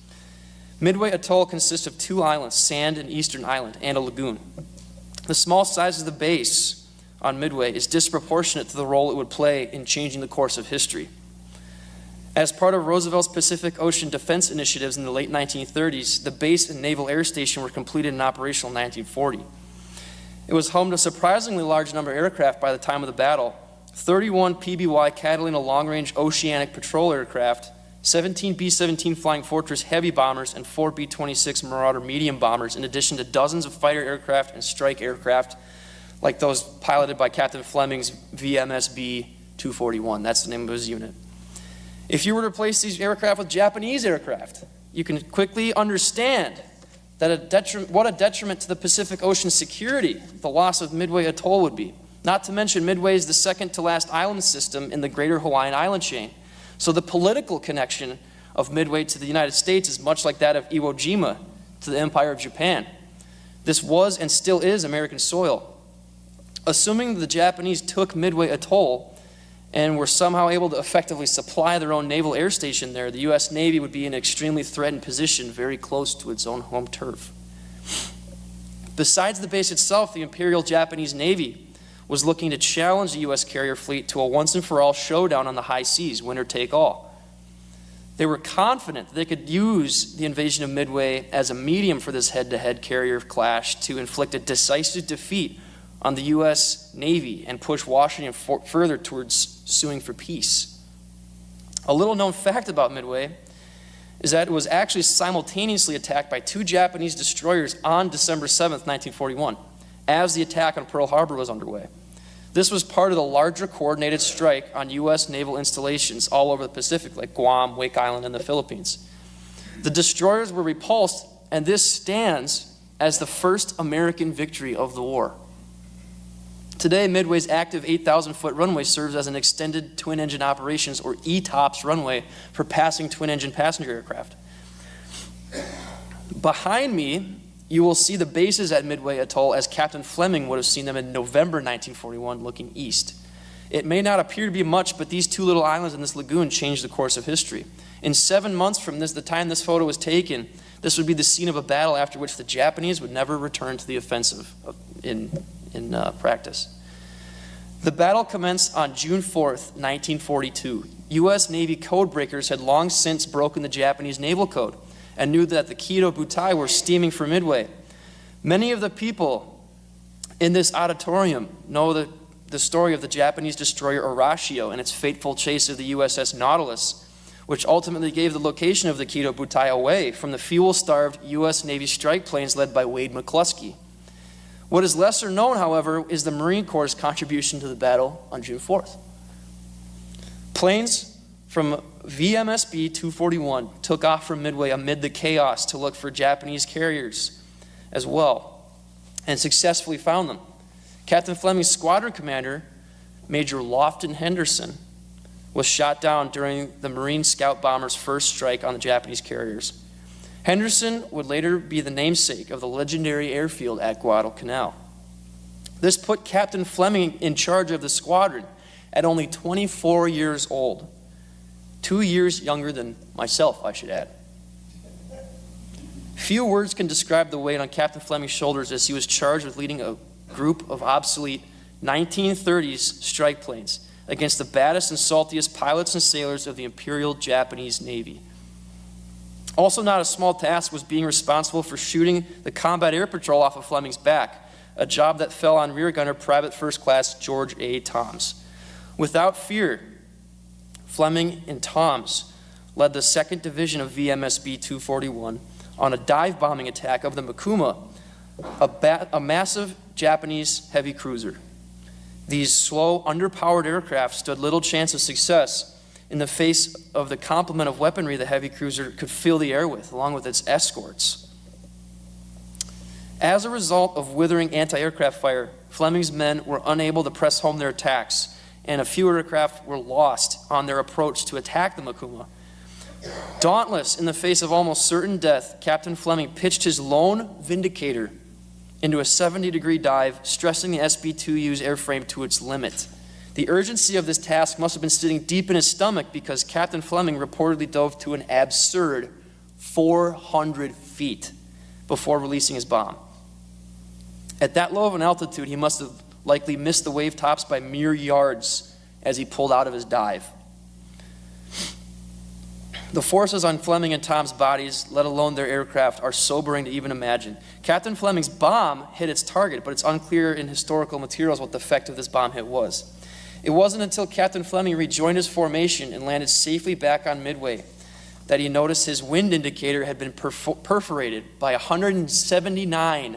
Midway Atoll consists of 2 islands, Sand and Eastern Island, and a lagoon. The small size of the base on Midway is disproportionate to the role it would play in changing the course of history. As part of Roosevelt's Pacific Ocean defense initiatives in the late 1930s, the base and naval air station were completed and operational in 1940. It was home to a surprisingly large number of aircraft by the time of the battle: 31 PBY Catalina long-range oceanic patrol aircraft, 17 B-17 Flying Fortress heavy bombers, and 4 B-26 Marauder medium bombers, in addition to dozens of fighter aircraft and strike aircraft like those piloted by Captain Fleming's VMSB 241. That's the name of his unit. If you were to replace these aircraft with Japanese aircraft, you can quickly understand that what a detriment to the Pacific Ocean security the loss of Midway Atoll would be. Not to mention, Midway is the second to last island system in the greater Hawaiian island chain. So the political connection of Midway to the United States is much like that of Iwo Jima to the Empire of Japan. This was and still is American soil. Assuming the Japanese took Midway Atoll and were somehow able to effectively supply their own naval air station there, the U.S. Navy would be in an extremely threatened position very close to its own home turf. Besides the base itself, the Imperial Japanese Navy was looking to challenge the U.S. carrier fleet to a once-and-for-all showdown on the high seas, winner take all. They were confident that they could use the invasion of Midway as a medium for this head-to-head carrier clash to inflict a decisive defeat on the U.S. Navy and push Washington further towards suing for peace. A little-known fact about Midway is that it was actually simultaneously attacked by 2 Japanese destroyers on December 7th, 1941, as the attack on Pearl Harbor was underway. This was part of the larger coordinated strike on U.S. naval installations all over the Pacific, like Guam, Wake Island, and the Philippines. The destroyers were repulsed, and this stands as the first American victory of the war. Today, Midway's active 8,000-foot runway serves as an extended twin-engine operations, or ETOPS runway, for passing twin-engine passenger aircraft. Behind me, you will see the bases at Midway Atoll as Captain Fleming would have seen them in November 1941 looking east. It may not appear to be much, but these 2 little islands in this lagoon changed the course of history. In 7 months from the time this photo was taken, this would be the scene of a battle after which the Japanese would never return to the offensive in practice. The battle commenced on June 4th, 1942. U.S. Navy code breakers had long since broken the Japanese naval code and knew that the Kido Butai were steaming for Midway. Many of the people in this auditorium know the story of the Japanese destroyer Arashio and its fateful chase of the USS Nautilus, which ultimately gave the location of the Kido Butai away from the fuel-starved U.S. Navy strike planes led by Wade McCluskey. What is lesser known, however, is the Marine Corps' contribution to the battle on June 4th. Planes from VMSB 241 took off from Midway amid the chaos to look for Japanese carriers as well, and successfully found them. Captain Fleming's squadron commander, Major Lofton Henderson, was shot down during the Marine scout bomber's first strike on the Japanese carriers. Henderson would later be the namesake of the legendary airfield at Guadalcanal. This put Captain Fleming in charge of the squadron at only 24 years old. 2 years younger than myself, I should add. Few words can describe the weight on Captain Fleming's shoulders as he was charged with leading a group of obsolete 1930s strike planes against the baddest and saltiest pilots and sailors of the Imperial Japanese Navy. Also not a small task was being responsible for shooting the combat air patrol off of Fleming's back, a job that fell on rear gunner Private First Class George A. Toms. Without fear, Fleming and Toms led the 2nd Division of VMSB 241 on a dive bombing attack of the Mikuma, a massive Japanese heavy cruiser. These slow, underpowered aircraft stood little chance of success in the face of the complement of weaponry the heavy cruiser could fill the air with, along with its escorts. As a result of withering anti-aircraft fire, Fleming's men were unable to press home their attacks, and a few aircraft were lost on their approach to attack the Mikuma. Dauntless in the face of almost certain death, Captain Fleming pitched his lone Vindicator into a 70-degree dive, stressing the SB-2U's airframe to its limit. The urgency of this task must have been sitting deep in his stomach because Captain Fleming reportedly dove to an absurd 400 feet before releasing his bomb. At that low of an altitude, he must have likely missed the wave tops by mere yards as he pulled out of his dive. The forces on Fleming and Tom's bodies, let alone their aircraft, are sobering to even imagine. Captain Fleming's bomb hit its target, but it's unclear in historical materials what the effect of this bomb hit was. It wasn't until Captain Fleming rejoined his formation and landed safely back on Midway that he noticed his wind indicator had been perforated by 179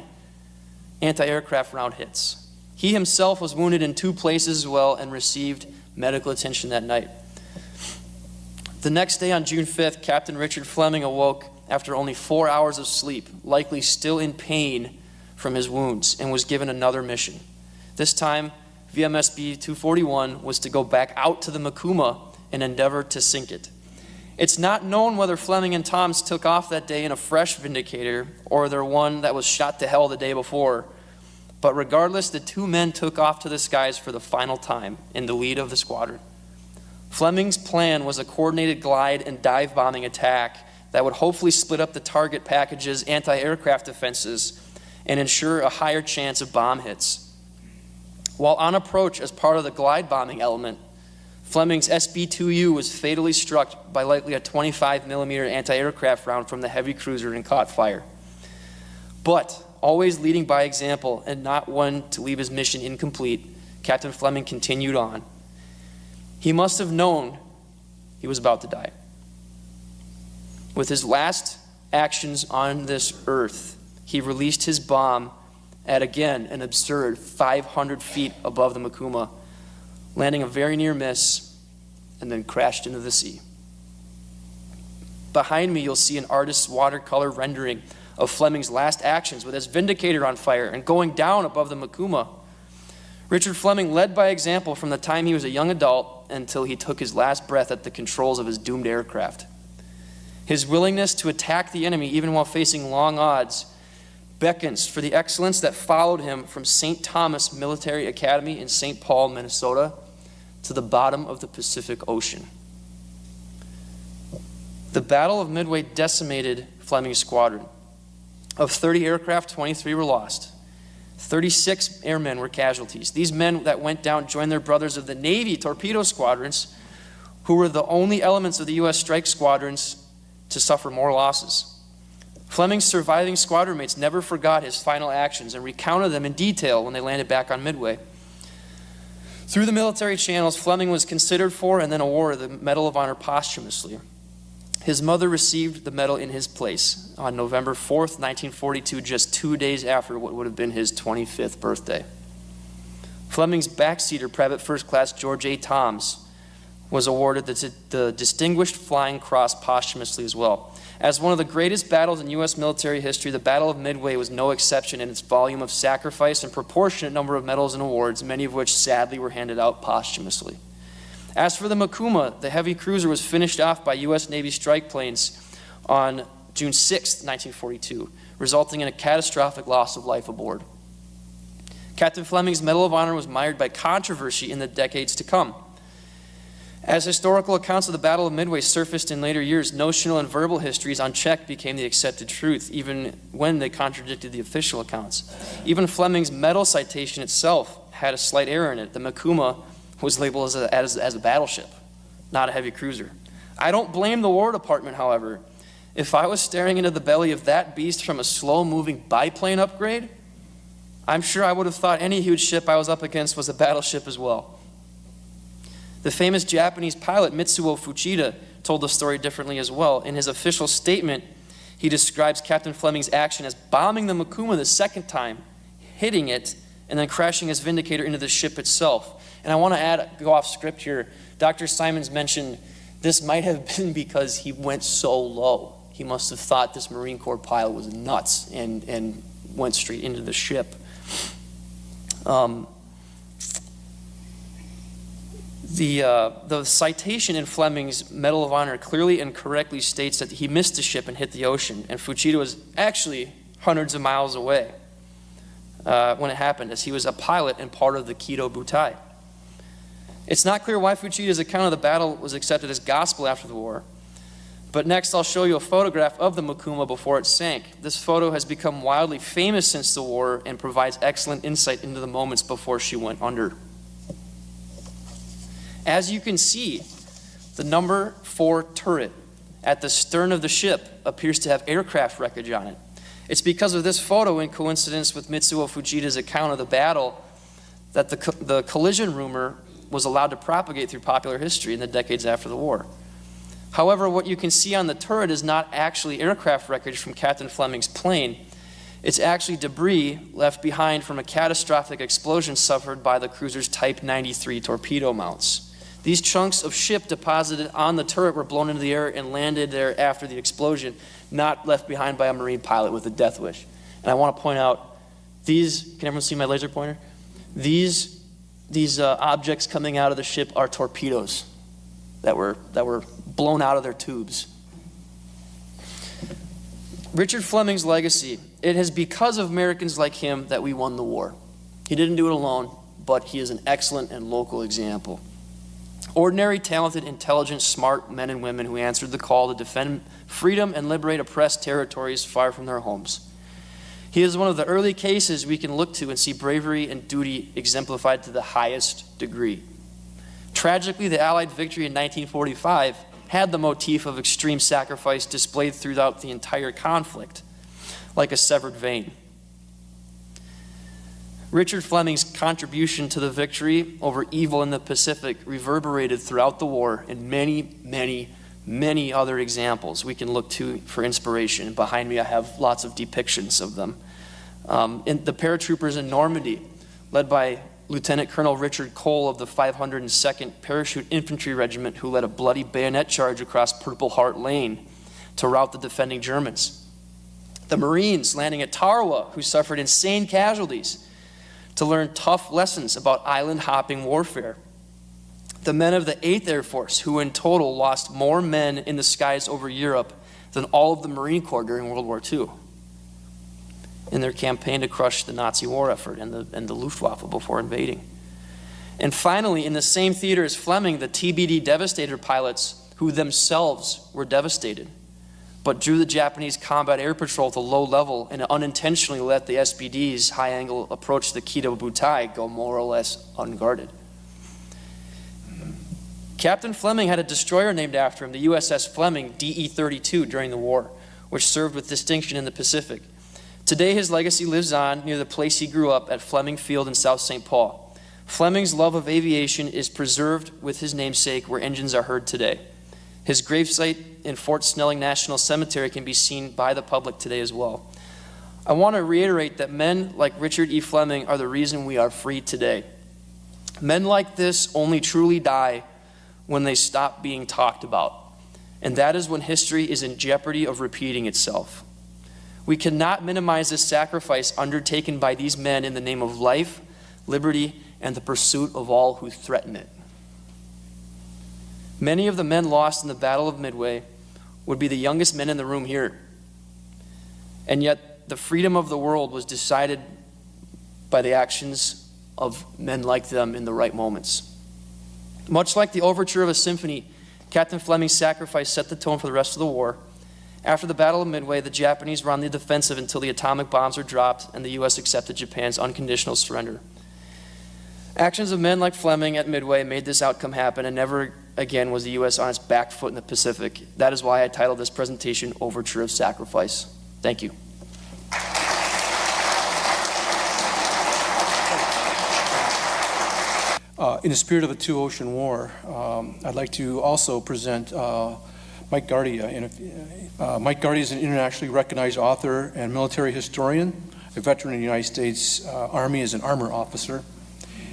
anti-aircraft round hits. He himself was wounded in 2 places as well and received medical attention that night. The next day on June 5th, Captain Richard Fleming awoke after only 4 hours of sleep, likely still in pain from his wounds, and was given another mission. This time, VMSB 241 was to go back out to the Mikuma and endeavor to sink it. It's not known whether Fleming and Toms took off that day in a fresh Vindicator or their one that was shot to hell the day before, but regardless, the 2 men took off to the skies for the final time in the lead of the squadron. Fleming's plan was a coordinated glide and dive bombing attack that would hopefully split up the target package's anti-aircraft defenses and ensure a higher chance of bomb hits. While on approach as part of the glide bombing element, Fleming's SB-2U was fatally struck by likely a 25mm anti-aircraft round from the heavy cruiser and caught fire. But, always leading by example and not one to leave his mission incomplete, Captain Fleming continued on. He must have known he was about to die. With his last actions on this earth, he released his bomb at, again, an absurd 500 feet above the Mikuma, landing a very near miss, and then crashed into the sea. Behind me, you'll see an artist's watercolor rendering of Fleming's last actions with his Vindicator on fire and going down above the Mikuma. Richard Fleming led by example from the time he was a young adult until he took his last breath at the controls of his doomed aircraft. His willingness to attack the enemy even while facing long odds beckons for the excellence that followed him from St. Thomas Military Academy in St. Paul, Minnesota, to the bottom of the Pacific Ocean. The Battle of Midway decimated Fleming's squadron. Of 30 aircraft, 23 were lost. 36 airmen were casualties. These men that went down joined their brothers of the Navy torpedo squadrons, who were the only elements of the U.S. strike squadrons to suffer more losses. Fleming's surviving squadron mates never forgot his final actions and recounted them in detail when they landed back on Midway. Through the military channels, Fleming was considered for and then awarded the Medal of Honor posthumously. His mother received the medal in his place on November 4th, 1942, just 2 days after what would have been his 25th birthday. Fleming's backseater, Private First Class George A. Toms, was awarded the Distinguished Flying Cross posthumously as well. As one of the greatest battles in U.S. military history, the Battle of Midway was no exception in its volume of sacrifice and proportionate number of medals and awards, many of which sadly were handed out posthumously. As for the Mikuma, the heavy cruiser was finished off by U.S. Navy strike planes on June 6, 1942, resulting in a catastrophic loss of life aboard. Captain Fleming's Medal of Honor was mired by controversy in the decades to come. As historical accounts of the Battle of Midway surfaced in later years, notional and verbal histories unchecked became the accepted truth, even when they contradicted the official accounts. Even Fleming's medal citation itself had a slight error in it. The Mikuma was labeled as a battleship, not a heavy cruiser. I don't blame the War Department, however. If I was staring into the belly of that beast from a slow-moving biplane upgrade, I'm sure I would have thought any huge ship I was up against was a battleship as well. The famous Japanese pilot Mitsuo Fuchida told the story differently as well. In his official statement, he describes Captain Fleming's action as bombing the Makuma the second time, hitting it, and then crashing his Vindicator into the ship itself. And I want to go off script here. Dr. Simons mentioned this might have been because he went so low. He must have thought this Marine Corps pilot was nuts and went straight into the ship. The citation in Fleming's Medal of Honor clearly and correctly states that he missed the ship and hit the ocean, and Fuchida was actually hundreds of miles away when it happened, as he was a pilot and part of the Kido Butai. It's not clear why Fuchida's account of the battle was accepted as gospel after the war, but next I'll show you a photograph of the Makuma before it sank. This photo has become wildly famous since the war and provides excellent insight into the moments before she went under. As you can see, the number 4 turret at the stern of the ship appears to have aircraft wreckage on it. It's because of this photo, in coincidence with Mitsuo Fuchida's account of the battle, that the collision rumor was allowed to propagate through popular history in the decades after the war. However, what you can see on the turret is not actually aircraft wreckage from Captain Fleming's plane. It's actually debris left behind from a catastrophic explosion suffered by the cruiser's Type 93 torpedo mounts. These chunks of ship deposited on the turret were blown into the air and landed there after the explosion, not left behind by a Marine pilot with a death wish. And I want to point out, can everyone see my laser pointer? These objects coming out of the ship are torpedoes that were blown out of their tubes. Richard Fleming's legacy. It is because of Americans like him that we won the war. He didn't do it alone, but he is an excellent and local example. Ordinary, talented, intelligent, smart men and women who answered the call to defend freedom and liberate oppressed territories far from their homes. He is one of the early cases we can look to and see bravery and duty exemplified to the highest degree. Tragically, the Allied victory in 1945 had the motif of extreme sacrifice displayed throughout the entire conflict, like a severed vein. Richard Fleming's contribution to the victory over evil in the Pacific reverberated throughout the war in many, many, many other examples we can look to for inspiration. Behind me I have lots of depictions of them. In the paratroopers in Normandy, led by Lieutenant Colonel Richard Cole of the 502nd Parachute Infantry Regiment, who led a bloody bayonet charge across Purple Heart Lane to rout the defending Germans. The Marines landing at Tarawa, who suffered insane casualties to learn tough lessons about island-hopping warfare. The men of the 8th Air Force, who in total lost more men in the skies over Europe than all of the Marine Corps during World War II in their campaign to crush the Nazi war effort and the Luftwaffe before invading. And finally, in the same theater as Fleming, the TBD Devastator pilots, who themselves were devastated, but drew the Japanese combat air patrol to low level and unintentionally let the SBD's high-angle approach to the Kido Butai go more or less unguarded. Captain Fleming had a destroyer named after him, the USS Fleming DE-32, during the war, which served with distinction in the Pacific. Today, his legacy lives on near the place he grew up at Fleming Field in South St. Paul. Fleming's love of aviation is preserved with his namesake, where engines are heard today. His gravesite in Fort Snelling National Cemetery can be seen by the public today as well. I want to reiterate that men like Richard E. Fleming are the reason we are free today. Men like this only truly die when they stop being talked about, and that is when history is in jeopardy of repeating itself. We cannot minimize the sacrifice undertaken by these men in the name of life, liberty, and the pursuit of all who threaten it. Many of the men lost in the Battle of Midway would be the youngest men in the room here. And yet, the freedom of the world was decided by the actions of men like them in the right moments. Much like the overture of a symphony, Captain Fleming's sacrifice set the tone for the rest of the war. After the Battle of Midway, the Japanese were on the defensive until the atomic bombs were dropped and the U.S. accepted Japan's unconditional surrender. Actions of men like Fleming at Midway made this outcome happen, and never again was the U.S. on its back foot in the Pacific. That is why I titled this presentation Overture of Sacrifice. Thank you. In the spirit of the two-ocean war, I'd like to also present Mike Guardia. Mike Guardia is an internationally recognized author and military historian, a veteran of the United States Army as an armor officer.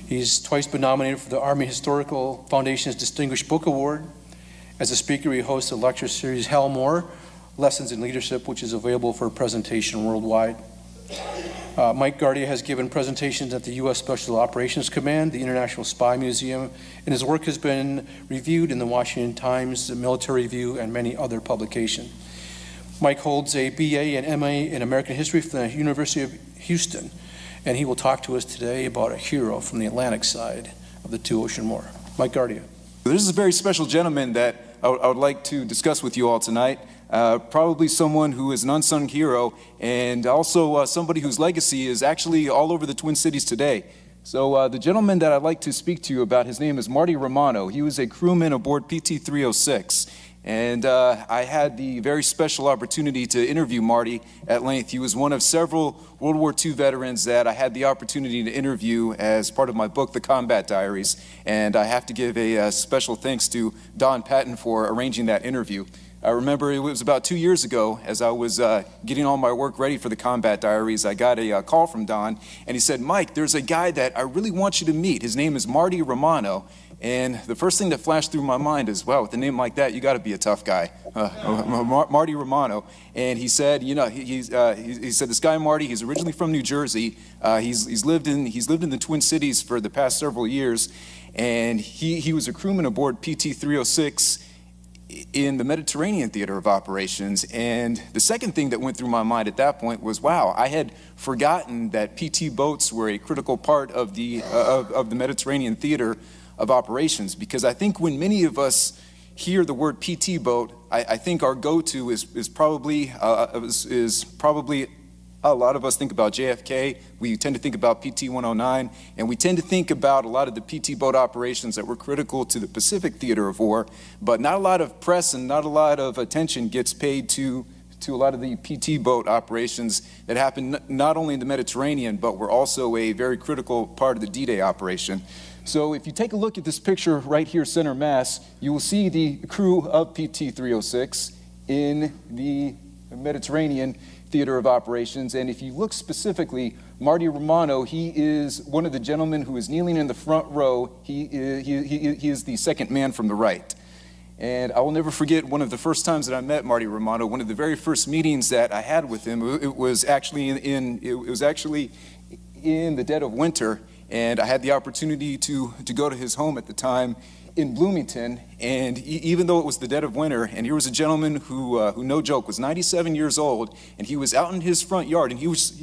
He's twice been nominated for the Army Historical Foundation's Distinguished Book Award. As a speaker, he hosts a lecture series, Hal Moore, Lessons in Leadership, which is available for presentation worldwide. Mike Guardia has given presentations at the U.S. Special Operations Command, the International Spy Museum, and his work has been reviewed in the Washington Times, the Military Review, and many other publications. Mike holds a BA and MA in American History from the University of Houston, and he will talk to us today about a hero from the Atlantic side of the two-ocean war. Mike Guardia. This is a very special gentleman that I would like to discuss with you all tonight. Probably someone who is an unsung hero, and also somebody whose legacy is actually all over the Twin Cities today. So the gentleman that I'd like to speak to you about, his name is Marty Romano. He was a crewman aboard PT-306, and I had the very special opportunity to interview Marty at length. He was one of several World War II veterans that I had the opportunity to interview as part of my book, The Combat Diaries, and I have to give a special thanks to Don Patton for arranging that interview. I remember it was about 2 years ago, as I was getting all my work ready for the Combat Diaries, I got a call from Don, and he said, "Mike, there's a guy that I really want you to meet. His name is Marty Romano." And the first thing that flashed through my mind is, wow, with a name like that, you got to be a tough guy. Marty Romano. And he said, you know, he said, this guy Marty, he's originally from New Jersey. He's lived in the Twin Cities for the past several years, and he was a crewman aboard PT-306 in the Mediterranean theater of operations. And the second thing that went through my mind at that point was, wow, I had forgotten that PT boats were a critical part of the Mediterranean theater of operations, because I think when many of us hear the word PT boat, I think our go-to is probably a lot of us think about JFK. We tend to think about PT-109, and we tend to think about a lot of the PT boat operations that were critical to the Pacific theater of war, but not a lot of press and not a lot of attention gets paid to a lot of the PT boat operations that happened not only in the Mediterranean, but were also a very critical part of the D-Day operation. So if you take a look at this picture right here, center mass, you will see the crew of PT-306 in the Mediterranean theater of operations. And if you look specifically, Marty Romano, he is one of the gentlemen who is kneeling in the front row. He is the second man from the right. And I will never forget one of the first times that I met Marty Romano, one of the very first meetings that I had with him. It was actually in the dead of winter, and I had the opportunity to go to his home at the time in Bloomington. And even though it was the dead of winter, and here was a gentleman who no joke, was 97 years old, and he was out in his front yard, and he was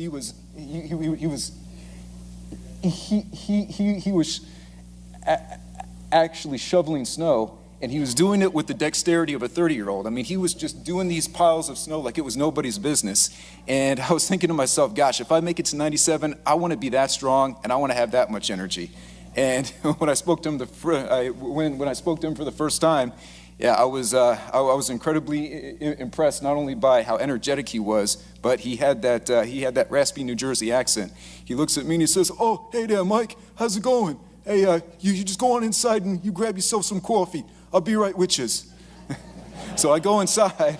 actually shoveling snow, and he was doing it with the dexterity of a 30-year-old. I mean, he was just doing these piles of snow like it was nobody's business. And I was thinking to myself, gosh, if I make it to 97, I want to be that strong, and I want to have that much energy. And when I spoke to him when I spoke to him for the first time, yeah, I was incredibly impressed not only by how energetic he was, but he had that raspy New Jersey accent. He looks at me and he says, "Oh, hey there, Mike, how's it going? Hey, you just go on inside and you grab yourself some coffee. I'll be right with you." So I go inside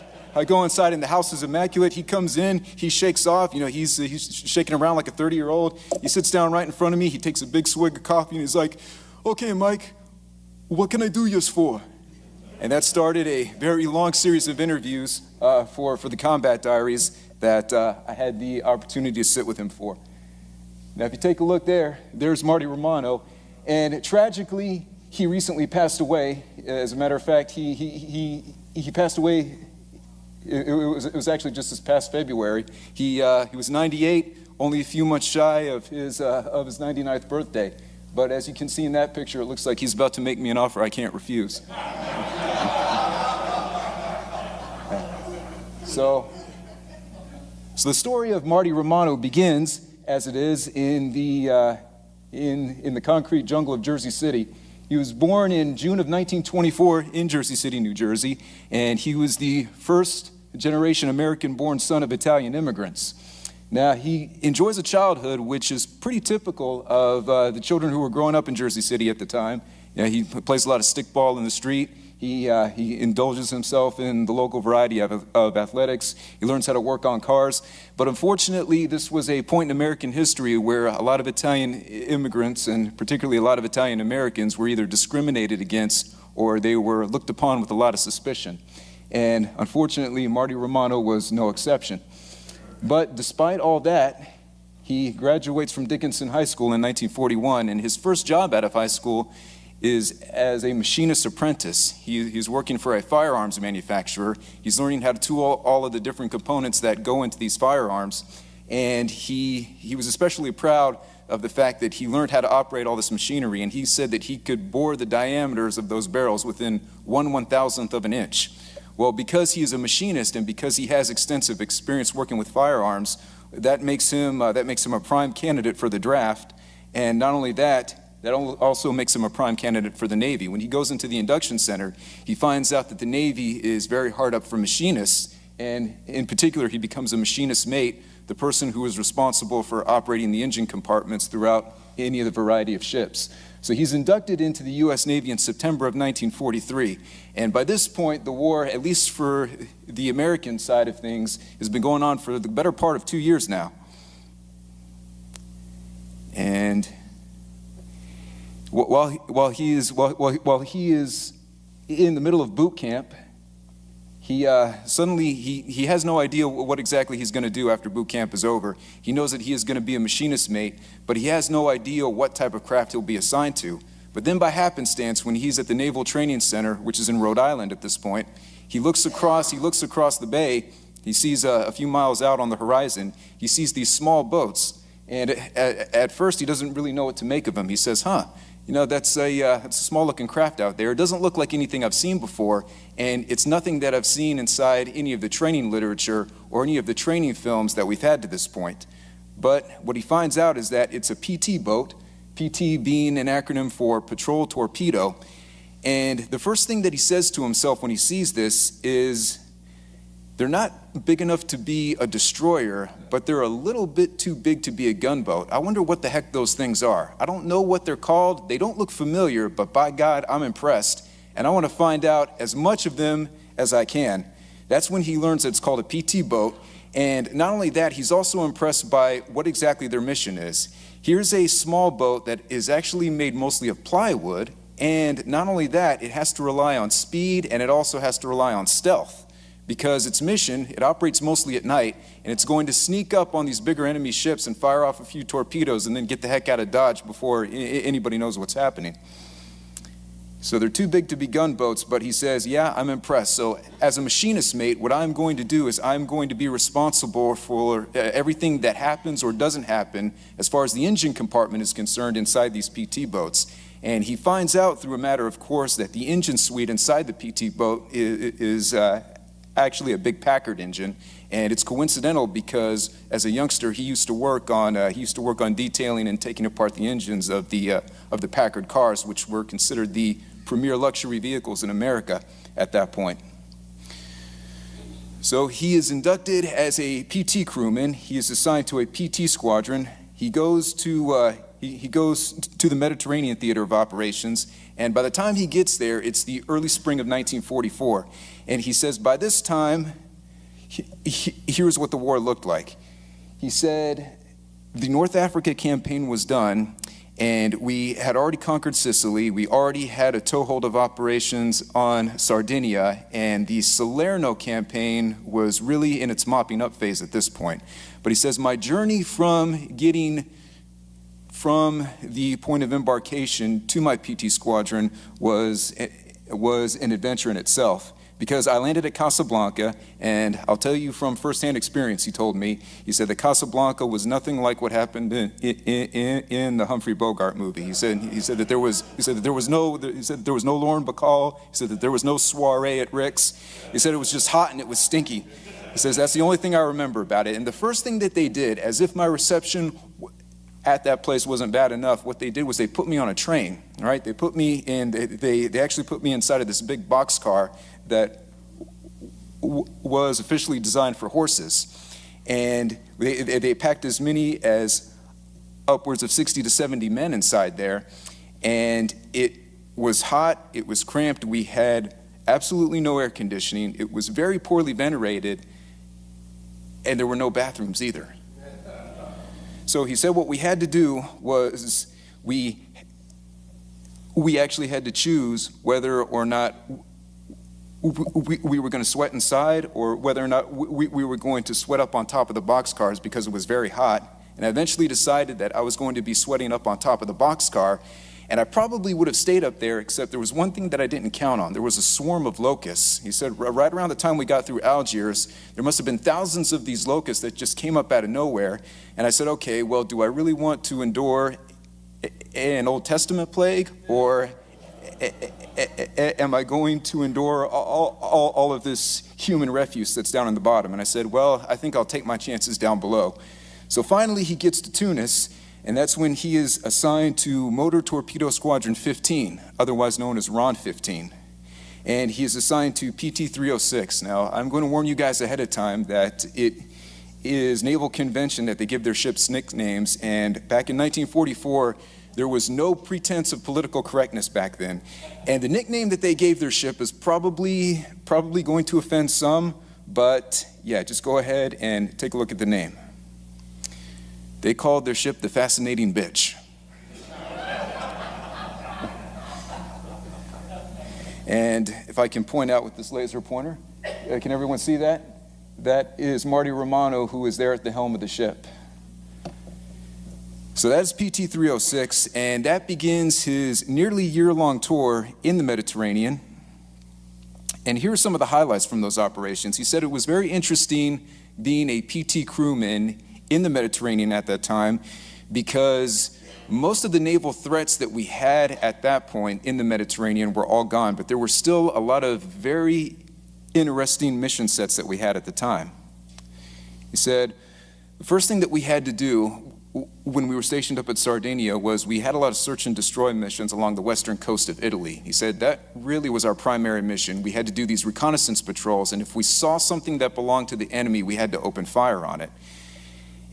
and the house is immaculate. He comes in, he shakes off, you know, he's shaking around like a 30-year-old. He sits down right in front of me, he takes a big swig of coffee and he's like, "Okay, Mike, what can I do yours for?" And that started a very long series of interviews for the Combat Diaries that I had the opportunity to sit with him for. Now, if you take a look there's Marty Romano, and tragically, he recently passed away. As a matter of fact, he passed away. It was actually just this past February. He was 98, only a few months shy of his 99th birthday. But as you can see in that picture, it looks like he's about to make me an offer I can't refuse. So the story of Marty Romano begins, as it is, in the concrete jungle of Jersey City. He was born in June of 1924 in Jersey City, New Jersey, and he was the first generation American-born son of Italian immigrants. Now, he enjoys a childhood which is pretty typical of the children who were growing up in Jersey City at the time. You know, he plays a lot of stickball in the street. He indulges himself in the local variety of athletics. He learns how to work on cars. But unfortunately, this was a point in American history where a lot of Italian immigrants, and particularly a lot of Italian Americans, were either discriminated against or they were looked upon with a lot of suspicion. And unfortunately, Marty Romano was no exception. But despite all that, he graduates from Dickinson High School in 1941, and his first job out of high school is as a machinist apprentice. He's working for a firearms manufacturer. He's learning how to tool all of the different components that go into these firearms, and he was especially proud of the fact that he learned how to operate all this machinery, and he said that he could bore the diameters of those barrels within 1/1000th of an inch. Well, because he is a machinist and because he has extensive experience working with firearms, that makes him a prime candidate for the draft. And not only that, that also makes him a prime candidate for the Navy. When he goes into the induction center, he finds out that the Navy is very hard up for machinists, and in particular, he becomes a machinist mate, the person who is responsible for operating the engine compartments throughout any of the variety of ships. So he's inducted into the U.S. Navy in September of 1943, and by this point, the war, at least for the American side of things, has been going on for the better part of 2 years now. And while he is in the middle of boot camp, he has no idea what exactly he's going to do after boot camp is over. He knows that he is going to be a machinist mate, but he has no idea what type of craft he'll be assigned to. But then by happenstance, when he's at the Naval Training Center, which is in Rhode Island at this point, he looks across the bay. He sees a few miles out on the horizon, he sees these small boats, and at first he doesn't really know what to make of them. He says, that's a small-looking craft out there. It doesn't look like anything I've seen before, and it's nothing that I've seen inside any of the training literature or any of the training films that we've had to this point. But what he finds out is that it's a PT boat, PT being an acronym for Patrol Torpedo. And the first thing that he says to himself when he sees this is, they're not big enough to be a destroyer, but they're a little bit too big to be a gunboat. I wonder what the heck those things are. I don't know what they're called. They don't look familiar, but by God, I'm impressed. And I want to find out as much of them as I can. That's when he learns that it's called a PT boat. And not only that, he's also impressed by what exactly their mission is. Here's a small boat that is actually made mostly of plywood. And not only that, it has to rely on speed, and it also has to rely on stealth. Because its mission, it operates mostly at night, and it's going to sneak up on these bigger enemy ships and fire off a few torpedoes and then get the heck out of Dodge before anybody knows what's happening. So they're too big to be gunboats, but he says, yeah, I'm impressed. So as a machinist mate, what I'm going to do is I'm going to be responsible for everything that happens or doesn't happen as far as the engine compartment is concerned inside these PT boats. And he finds out through a matter of course that the engine suite inside the PT boat is actually a big Packard engine, and it's coincidental because as a youngster he used to work on detailing and taking apart the engines of the Packard cars, which were considered the premier luxury vehicles in America at that point. So he is inducted as a PT crewman. He is assigned to a PT squadron. He goes to the Mediterranean theater of operations, and by the time he gets there, it's the early spring of 1944. And he says, by this time, here's what the war looked like. He said, the North Africa campaign was done, and we had already conquered Sicily. We already had a toehold of operations on Sardinia, and the Salerno campaign was really in its mopping up phase at this point. But he says, my journey from getting from the point of embarkation to my PT squadron was an adventure in itself. Because I landed at Casablanca, and I'll tell you from firsthand experience, he told me, he said that Casablanca was nothing like what happened in the Humphrey Bogart movie. He said that there was no Lauren Bacall. He said that there was no soiree at Rick's. He said it was just hot and it was stinky. He says that's the only thing I remember about it. And the first thing that they did, as if my reception at that place wasn't bad enough, what they did was they put me on a train, all right? They put me in, they actually put me inside of this big boxcar that was officially designed for horses. And they packed as many as upwards of 60 to 70 men inside there. And it was hot, it was cramped. We had absolutely no air conditioning. It was very poorly ventilated, and there were no bathrooms either. So he said what we had to do was we actually had to choose whether or not we were going to sweat inside or whether or not we were going to sweat up on top of the boxcars because it was very hot. And I eventually decided that I was going to be sweating up on top of the boxcar, and I probably would have stayed up there, except there was one thing that I didn't count on. There was a swarm of locusts. He said right around the time we got through Algiers, there must have been thousands of these locusts that just came up out of nowhere. And I said, okay, well, do I really want to endure an Old Testament plague, or am I going to endure all of this human refuse that's down in the bottom? And I said, well, I think I'll take my chances down below. So finally he gets to Tunis, and that's when he is assigned to Motor Torpedo Squadron 15, otherwise known as RON 15. And he is assigned to PT 306. Now, I'm going to warn you guys ahead of time that it is naval convention that they give their ships nicknames, and back in 1944, there was no pretense of political correctness back then. And the nickname that they gave their ship is probably going to offend some, but yeah, just go ahead and take a look at the name. They called their ship the Fascinating Bitch. And if I can point out with this laser pointer, can everyone see that? That is Marty Romano, who is there at the helm of the ship. So that's PT 306, and that begins his nearly year-long tour in the Mediterranean. And here are some of the highlights from those operations. He said it was very interesting being a PT crewman in the Mediterranean at that time, because most of the naval threats that we had at that point in the Mediterranean were all gone, but there were still a lot of very interesting mission sets that we had at the time. He said, the first thing that we had to do when we were stationed up at Sardinia was we had a lot of search and destroy missions along the western coast of Italy. He said that really was our primary mission. We had to do these reconnaissance patrols, and if we saw something that belonged to the enemy, we had to open fire on it.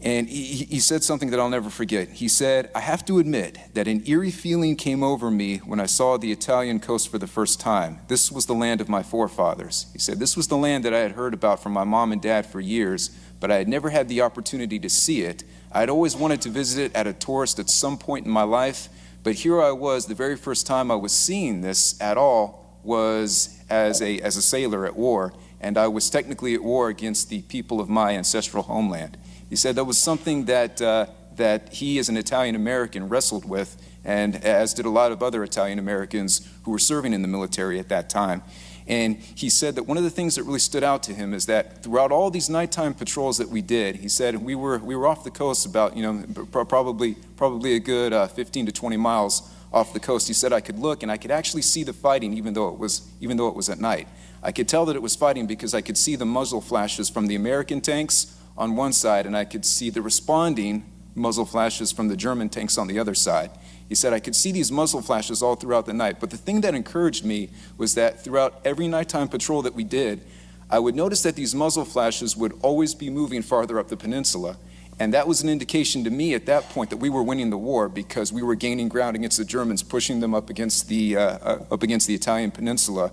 And he said something that I'll never forget. He said, I have to admit that an eerie feeling came over me when I saw the Italian coast for the first time. This was the land of my forefathers. He said, this was the land that I had heard about from my mom and dad for years, but I had never had the opportunity to see it. I had always wanted to visit it at a tourist at some point in my life, but here I was, the very first time I was seeing this at all was as a sailor at war, and I was technically at war against the people of my ancestral homeland. He said that was something that he as an Italian American wrestled with, and as did a lot of other Italian Americans who were serving in the military at that time. And he said that one of the things that really stood out to him is that throughout all these nighttime patrols that we did, he said we were off the coast about, probably a good 15 to 20 miles off the coast. He said I could look and I could actually see the fighting even though it was at night. I could tell that it was fighting because I could see the muzzle flashes from the American tanks on one side, and I could see the responding muzzle flashes from the German tanks on the other side. He said I could see these muzzle flashes all throughout the night, but the thing that encouraged me was that throughout every nighttime patrol that we did, I would notice that these muzzle flashes would always be moving farther up the peninsula, and that was an indication to me at that point that we were winning the war because we were gaining ground against the Germans, pushing them up against the Italian peninsula,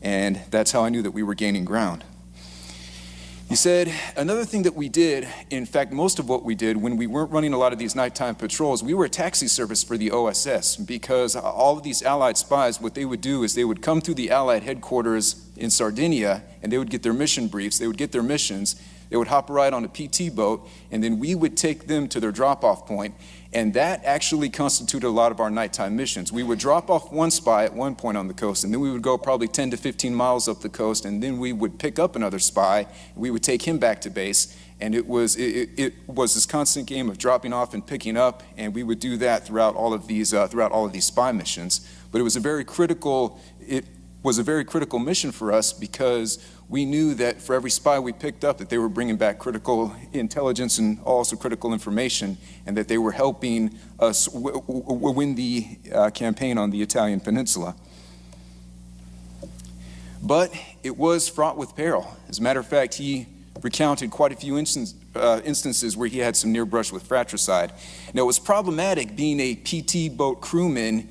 and that's how I knew that we were gaining ground. He said, another thing that we did, in fact, most of what we did when we weren't running a lot of these nighttime patrols, we were a taxi service for the OSS because all of these Allied spies, what they would do is they would come through the Allied headquarters in Sardinia and they would get their mission briefs, they would get their missions, they would hop a ride on a PT boat, and then we would take them to their drop-off point, and that actually constituted a lot of our nighttime missions. We would drop off one spy at one point on the coast, and then we would go probably 10 to 15 miles up the coast, and then we would pick up another spy, and we would take him back to base, and it was this constant game of dropping off and picking up, and we would do that throughout all of these spy missions. But it was a very critical mission for us because we knew that for every spy we picked up that they were bringing back critical intelligence and also critical information, and that they were helping us win the campaign on the Italian peninsula. But it was fraught with peril. As a matter of fact, he recounted quite a few instances where he had some near brush with fratricide. Now, it was problematic being a PT boat crewman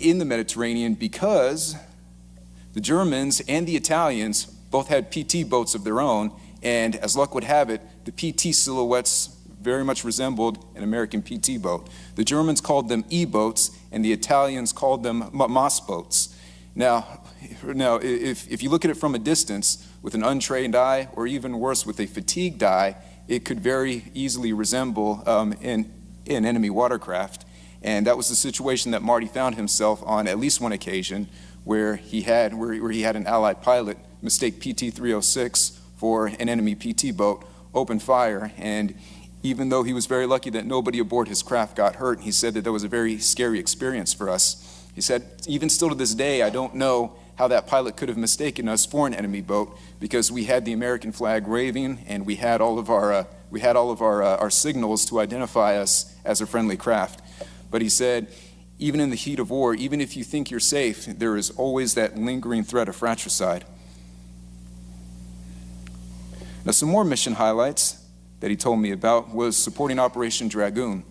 in the Mediterranean because The Germans and the Italians both had PT boats of their own, and as luck would have it, the PT silhouettes very much resembled an American PT boat. The Germans called them E-boats, and the Italians called them Moss boats. Now, if you look at it from a distance with an untrained eye, or even worse, with a fatigued eye, it could very easily resemble an enemy watercraft. And that was the situation that Marty found himself on at least one occasion, where he had an Allied pilot mistake PT-306 for an enemy PT boat, open fire, and even though he was very lucky that nobody aboard his craft got hurt, he said that was a very scary experience for us. He said, even still to this day, I don't know how that pilot could have mistaken us for an enemy boat, because we had the American flag waving and we had all of our signals to identify us as a friendly craft. But he said, even in the heat of war, even if you think you're safe, there is always that lingering threat of fratricide. Now, some more mission highlights that he told me about was supporting Operation Dragoon.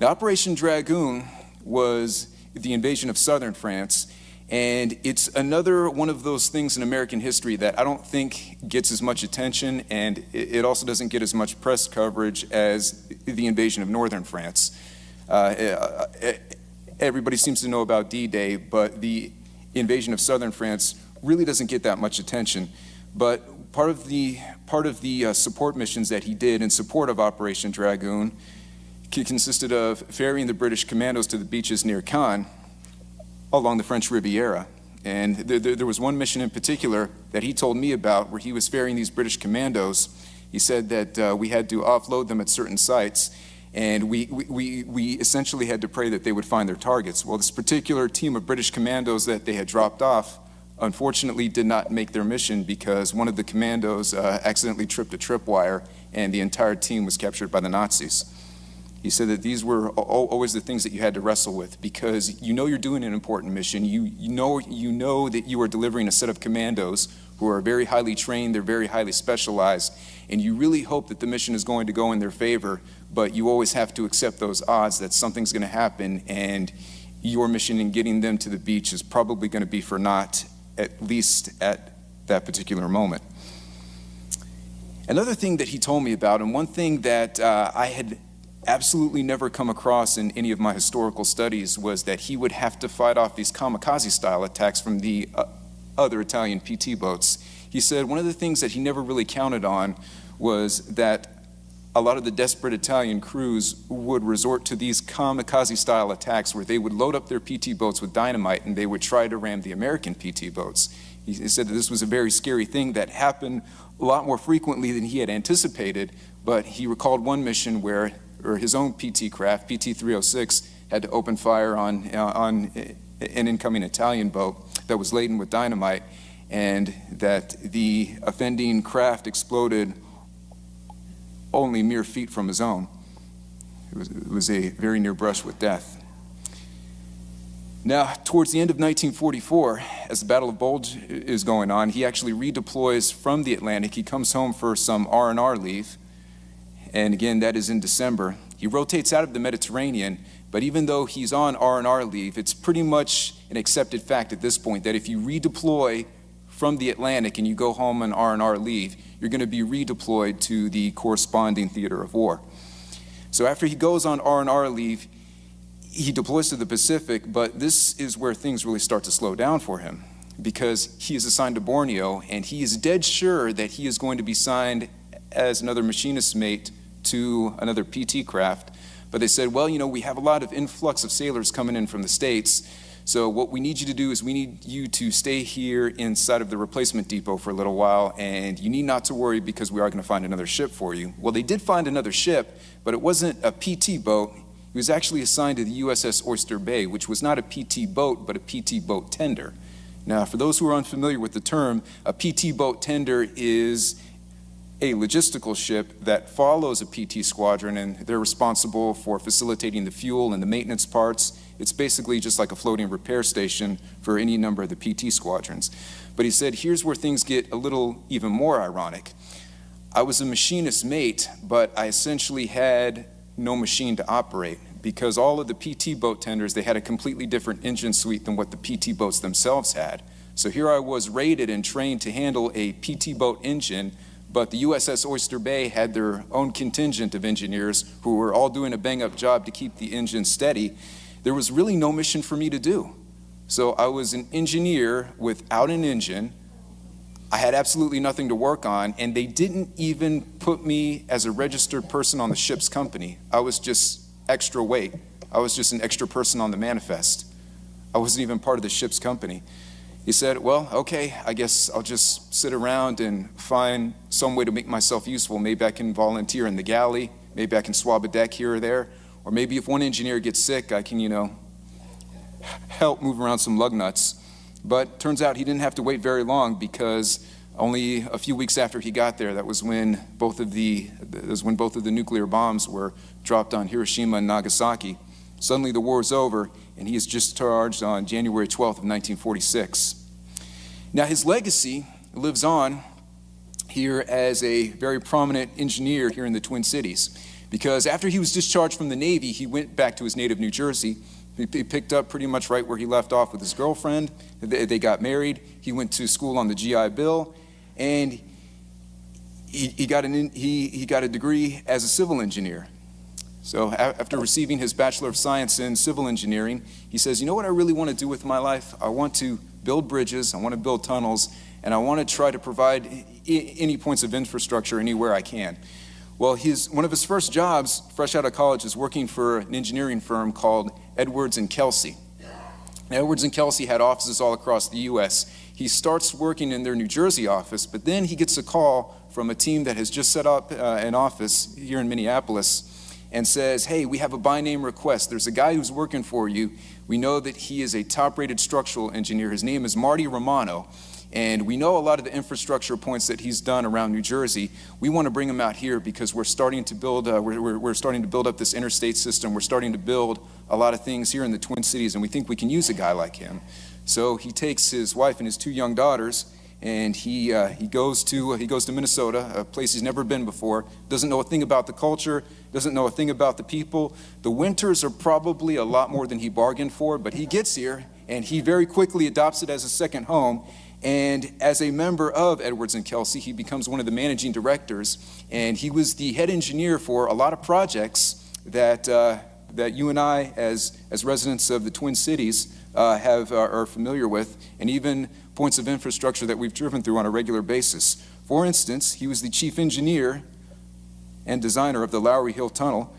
Now, Operation Dragoon was the invasion of southern France, and it's another one of those things in American history that I don't think gets as much attention, and it also doesn't get as much press coverage as the invasion of northern France. Everybody seems to know about D-Day, but the invasion of southern France really doesn't get that much attention. But part of the support missions that he did in support of Operation Dragoon consisted of ferrying the British commandos to the beaches near Cannes along the French Riviera. And there was one mission in particular that he told me about where he was ferrying these British commandos. He said that we had to offload them at certain sites, and we essentially had to pray that they would find their targets. Well, this particular team of British commandos that they had dropped off unfortunately did not make their mission because one of the commandos accidentally tripped a tripwire, and the entire team was captured by the Nazis. He said that these were always the things that you had to wrestle with, because you know you're doing an important mission. You know that you are delivering a set of commandos who are very highly trained, they're very highly specialized, and you really hope that the mission is going to go in their favor, but you always have to accept those odds that something's going to happen, and your mission in getting them to the beach is probably going to be for naught, at least at that particular moment. Another thing that he told me about, and one thing that I had absolutely never come across in any of my historical studies, was that he would have to fight off these kamikaze-style attacks from the other Italian PT boats. He said one of the things that he never really counted on was that a lot of the desperate Italian crews would resort to these kamikaze-style attacks where they would load up their PT boats with dynamite and they would try to ram the American PT boats. He said that this was a very scary thing that happened a lot more frequently than he had anticipated, but he recalled one mission where his own PT craft, PT-306, had to open fire on an incoming Italian boat that was laden with dynamite, and that the offending craft exploded only mere feet from his own. It was a very near brush with death. Now, towards the end of 1944, as the Battle of Bulge is going on, he actually redeploys from the Atlantic. He comes home for some R&R leave, and again, that is in December. He rotates out of the Mediterranean, but even though he's on R&R leave, it's pretty much an accepted fact at this point that if you redeploy from the Atlantic and you go home on R&R leave, you're going to be redeployed to the corresponding theater of war. So after he goes on R&R leave, he deploys to the Pacific, but this is where things really start to slow down for him, because he is assigned to Borneo, and he is dead sure that he is going to be signed as another machinist mate to another PT craft. But they said, well, you know, we have a lot of influx of sailors coming in from the States, so what we need you to do is we need you to stay here inside of the replacement depot for a little while, and you need not to worry because we are going to find another ship for you. Well, they did find another ship, but it wasn't a PT boat. He was actually assigned to the USS Oyster Bay, which was not a PT boat, but a PT boat tender. Now, for those who are unfamiliar with the term, a PT boat tender is a logistical ship that follows a PT squadron, and they're responsible for facilitating the fuel and the maintenance parts. It's basically just like a floating repair station for any number of the PT squadrons. But he said, here's where things get a little even more ironic. I was a machinist mate, but I essentially had no machine to operate, because all of the PT boat tenders, they had a completely different engine suite than what the PT boats themselves had. So here I was rated and trained to handle a PT boat engine, but the USS Oyster Bay had their own contingent of engineers who were all doing a bang-up job to keep the engine steady. There was really no mission for me to do. So I was an engineer without an engine. I had absolutely nothing to work on, and they didn't even put me as a registered person on the ship's company. I was just extra weight. I was just an extra person on the manifest. I wasn't even part of the ship's company. He said, well, okay, I guess I'll just sit around and find some way to make myself useful. Maybe I can volunteer in the galley. Maybe I can swab a deck here or there. Or maybe if one engineer gets sick, I can, help move around some lug nuts. But turns out he didn't have to wait very long, because only a few weeks after he got there, that was when both of the nuclear bombs were dropped on Hiroshima and Nagasaki. Suddenly the war is over, and he is discharged on January 12th of 1946. Now his legacy lives on here as a very prominent engineer here in the Twin Cities, because after he was discharged from the Navy, he went back to his native New Jersey. He picked up pretty much right where he left off with his girlfriend. They got married. He went to school on the GI Bill, and he got a degree as a civil engineer. So after receiving his Bachelor of Science in Civil Engineering, he says, you know what I really want to do with my life? I want to build bridges, I want to build tunnels, and I want to try to provide any points of infrastructure anywhere I can. Well, one of his first jobs, fresh out of college, is working for an engineering firm called Edwards and Kelsey. Edwards and Kelsey had offices all across the U.S. He starts working in their New Jersey office, but then he gets a call from a team that has just set up an office here in Minneapolis, and says, hey, we have a by-name request. There's a guy who's working for you. We know that he is a top-rated structural engineer. His name is Marty Romano, and we know a lot of the infrastructure points that he's done around New Jersey. We want to bring him out here because we're starting to build up this interstate system. We're starting to build a lot of things here in the Twin Cities, and we think we can use a guy like him. So he takes his wife and his 2 young daughters, and he goes to Minnesota, a place he's never been before, doesn't know a thing about the culture, doesn't know a thing about the people. The winters are probably a lot more than he bargained for, but he gets here, and he very quickly adopts it as a second home. And as a member of Edwards and Kelsey, he becomes one of the managing directors, and he was the head engineer for a lot of projects that you and I, as residents of the Twin Cities, are familiar with, and even points of infrastructure that we've driven through on a regular basis. For instance, he was the chief engineer and designer of the Lowry Hill Tunnel.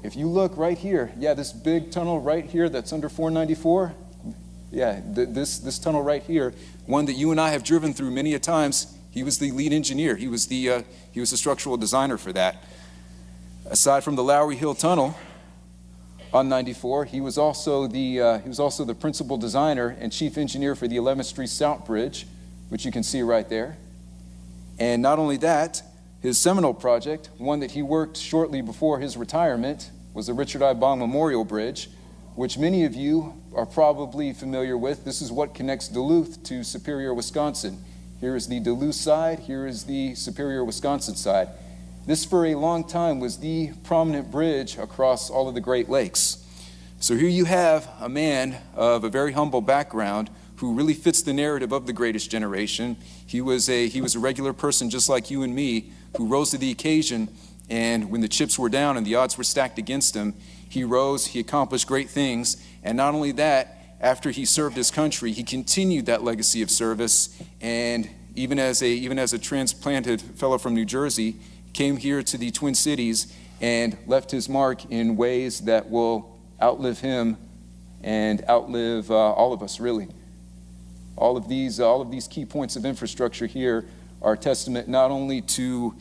If you look right here, this big tunnel right here that's under 494, this tunnel right here, one that you and I have driven through many a times, he was the lead engineer. He was the structural designer for that. Aside from the Lowry Hill Tunnel on 94, he was also the principal designer and chief engineer for the 11th Street South Bridge, which you can see right there. And not only that, his seminal project, one that he worked shortly before his retirement, was the Richard I. Bong Memorial Bridge, which many of you are probably familiar with. This is what connects Duluth to Superior, Wisconsin. Here is the Duluth side, here is the Superior, Wisconsin side. This, for a long time, was the prominent bridge across all of the Great Lakes. So here you have a man of a very humble background who really fits the narrative of the greatest generation. He was a regular person just like you and me, who rose to the occasion, and when the chips were down and the odds were stacked against him, he rose, he accomplished great things, and not only that, after he served his country, he continued that legacy of service, and even as a transplanted fellow from New Jersey, came here to the Twin Cities and left his mark in ways that will outlive him and outlive all of us, really. All of these key points of infrastructure here are a testament not only to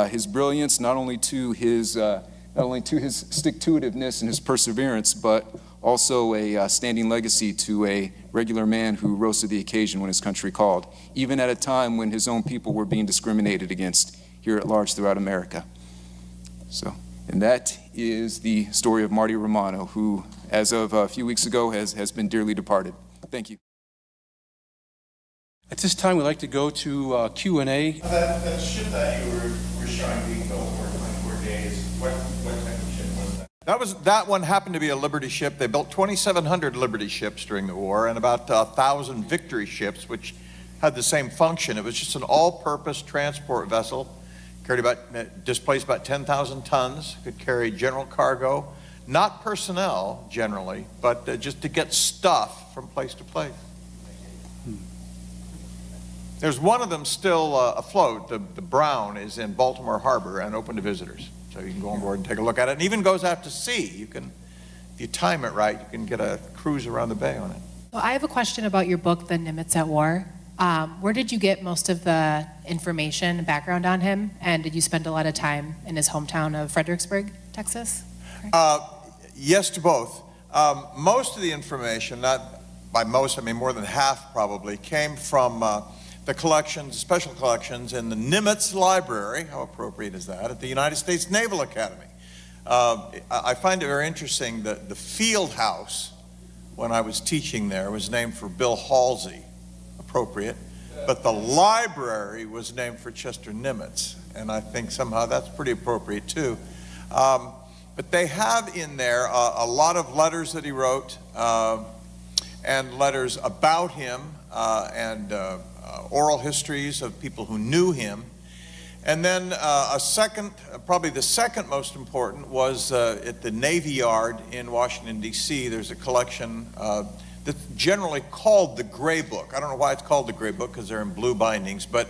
his brilliance, not only to his stick-to-itiveness and his perseverance, but also a standing legacy to a regular man who rose to the occasion when his country called, even at a time when his own people were being discriminated against here at large throughout America. And that is the story of Marty Romano, who, as of a few weeks ago, has been dearly departed. Thank you. At this time, we'd like to go to Q&A. That ship that you were showing being built for 24 days, what type of ship was that? That one happened to be a Liberty ship. They built 2,700 Liberty ships during the war and about 1,000 Victory ships, which had the same function. It was just an all-purpose transport vessel, displaced about 10,000 tons, could carry general cargo, not personnel generally, but just to get stuff from place to place. There's one of them still afloat. The Brown is in Baltimore Harbor and open to visitors. So you can go on board and take a look at it. And even goes out to sea. You can, if you time it right, you can get a cruise around the bay on it. So I have a question about your book, The NIMITZ at War. Where did you get most of the information and background on him? And did you spend a lot of time in his hometown of Fredericksburg, Texas? Yes to both. Most of the information, not by most, I mean more than half probably, came from the collections, special collections in the NIMITZ Library, how appropriate is that, at the United States Naval Academy. I find it very interesting that the field house, when I was teaching there, was named for Bill Halsey, appropriate, but the library was named for Chester Nimitz, and I think somehow that's pretty appropriate too. But they have in there a lot of letters that he wrote, and letters about him, and oral histories of people who knew him. And then a second, probably the second most important, was at the Navy Yard in Washington, D.C. There's a collection that's generally called the Gray Book. I don't know why it's called the Gray Book, because they're in blue bindings, but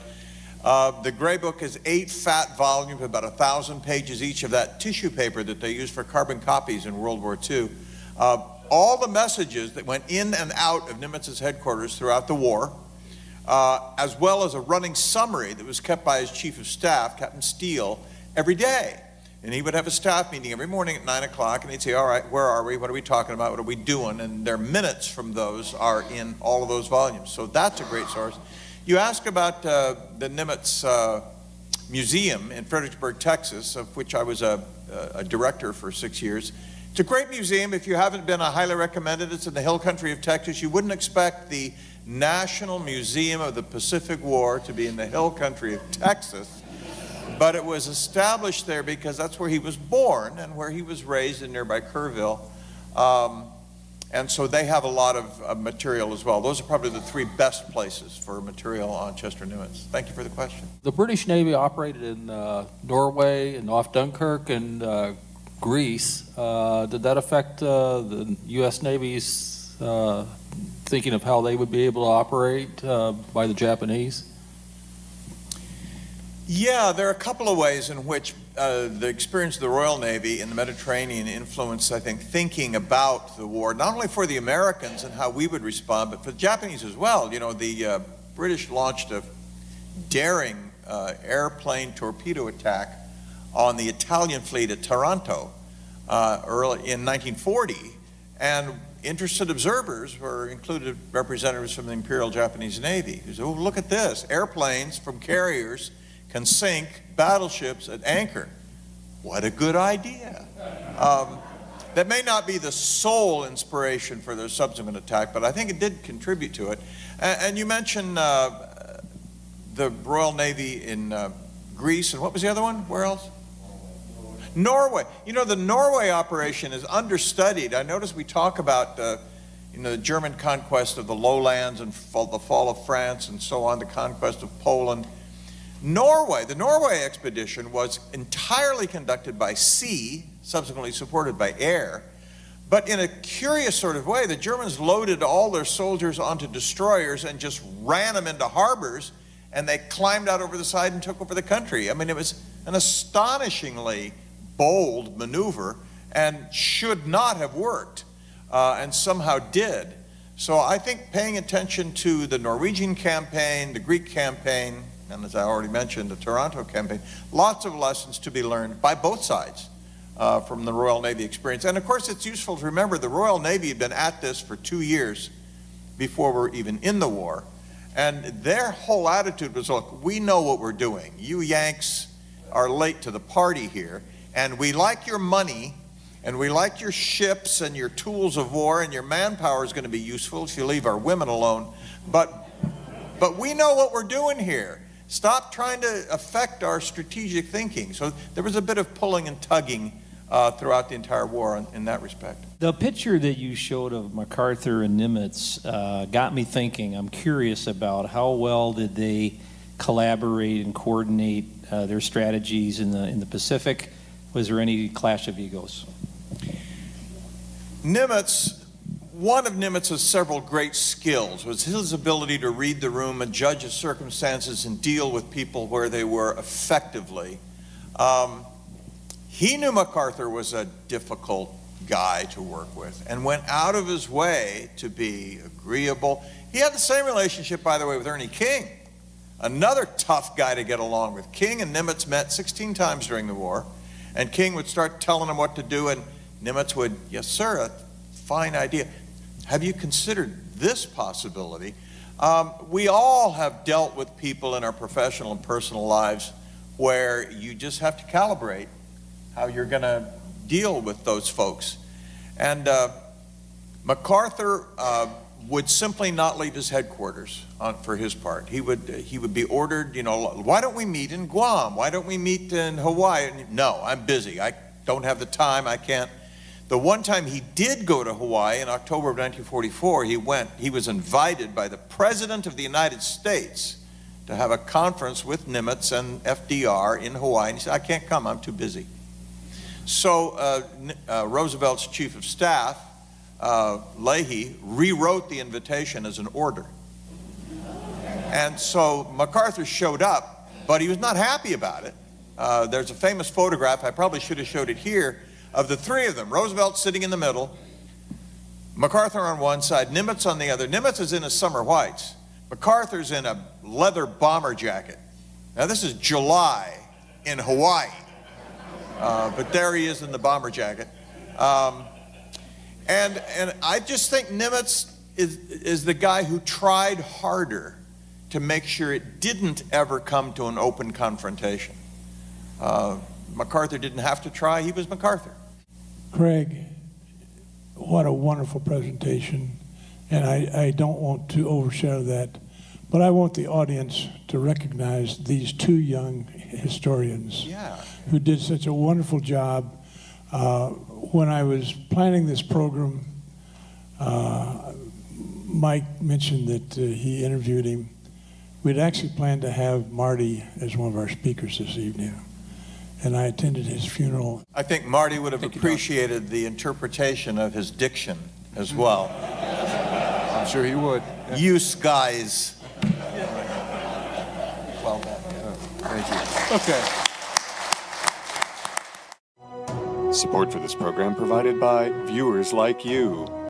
the Gray Book is 8 fat volumes, about 1,000 pages each of that tissue paper that they used for carbon copies in World War II. All the messages that went in and out of Nimitz's headquarters throughout the war, as well as a running summary that was kept by his chief of staff, Captain Steele, every day. And he would have a staff meeting every morning at 9 o'clock, and he'd say, all right, where are we? What are we talking about? What are we doing? And their minutes from those are in all of those volumes. So that's a great source. You ask about the Nimitz Museum in Fredericksburg, Texas, of which I was a director for 6 years. It's a great museum. If you haven't been, I highly recommend it. It's in the hill country of Texas. You wouldn't expect the National Museum of the Pacific War to be in the hill country of Texas, but it was established there because that's where he was born and where he was raised in nearby Kerrville. And so they have a lot of material as well. Those are probably the 3 best places for material on Chester Nimitz. Thank you for the question. The British Navy operated in Norway and off Dunkirk and Greece. Did that affect the U.S. Navy's thinking of how they would be able to operate by the Japanese? Yeah, there are a couple of ways in which the experience of the Royal Navy in the Mediterranean influenced, I think, thinking about the war, not only for the Americans and how we would respond, but for the Japanese as well. You know, the British launched a daring airplane torpedo attack on the Italian fleet at Taranto early in 1940, and interested observers were included representatives from the Imperial Japanese Navy who said, oh, look at this, airplanes from carriers can sink battleships at anchor. What a good idea. That may not be the sole inspiration for their subsequent attack, but I think it did contribute to it. And you mentioned the Royal Navy in Greece, and what was the other one? Where else? Norway. You know, the Norway operation is understudied. I notice we talk about the German conquest of the lowlands and the fall of France and so on, the conquest of Poland. Norway, the Norway expedition was entirely conducted by sea, subsequently supported by air, but in a curious sort of way, the Germans loaded all their soldiers onto destroyers and just ran them into harbors, and they climbed out over the side and took over the country. I mean, it was an astonishingly bold maneuver and should not have worked, and somehow did. So I think paying attention to the Norwegian campaign, the Greek campaign, and as I already mentioned, the Taranto campaign, lots of lessons to be learned by both sides from the Royal Navy experience. And of course, it's useful to remember the Royal Navy had been at this for 2 years before we're even in the war. And their whole attitude was, look, we know what we're doing. You Yanks are late to the party here, and we like your money, and we like your ships and your tools of war, and your manpower is going to be useful if you leave our women alone. But we know what we're doing here. Stop trying to affect our strategic thinking. So there was a bit of pulling and tugging throughout the entire war in that respect. The picture that you showed of MacArthur and Nimitz got me thinking. I'm curious about how well did they collaborate and coordinate their strategies in the Pacific? Was there any clash of egos? One of Nimitz's several great skills was his ability to read the room and judge his circumstances and deal with people where they were effectively. He knew MacArthur was a difficult guy to work with and went out of his way to be agreeable. He had the same relationship, by the way, with Ernie King, another tough guy to get along with. King and Nimitz met 16 times during the war, and King would start telling him what to do, and Nimitz would, yes, sir, a fine idea. Have you considered this possibility? We all have dealt with people in our professional and personal lives where you just have to calibrate how you're going to deal with those folks. And MacArthur would simply not leave his headquarters for his part. He would be ordered, why don't we meet in Guam? Why don't we meet in Hawaii? No, I'm busy. I don't have the time. I can't. The one time he did go to Hawaii in October of 1944, he was invited by the President of the United States to have a conference with Nimitz and FDR in Hawaii. And he said, I can't come, I'm too busy. So Roosevelt's Chief of Staff, Leahy, rewrote the invitation as an order. And so MacArthur showed up, but he was not happy about it. There's a famous photograph, I probably should have showed it here, of the three of them. Roosevelt sitting in the middle, MacArthur on one side, Nimitz on the other. Nimitz is in his summer whites. MacArthur's in a leather bomber jacket. Now this is July in Hawaii, but there he is in the bomber jacket. And I just think Nimitz is the guy who tried harder to make sure it didn't ever come to an open confrontation. MacArthur didn't have to try, he was MacArthur. Craig, what a wonderful presentation, and I don't want to overshadow that, but I want the audience to recognize these two young historians who did such a wonderful job. When I was planning this program, Mike mentioned that he interviewed him. We'd actually planned to have Marty as one of our speakers this evening, and I attended his funeral. I think Marty would have appreciated the interpretation of his diction as well. I'm sure he would. Yeah. You guys. Well done. Thank you. Okay. Support for this program provided by viewers like you.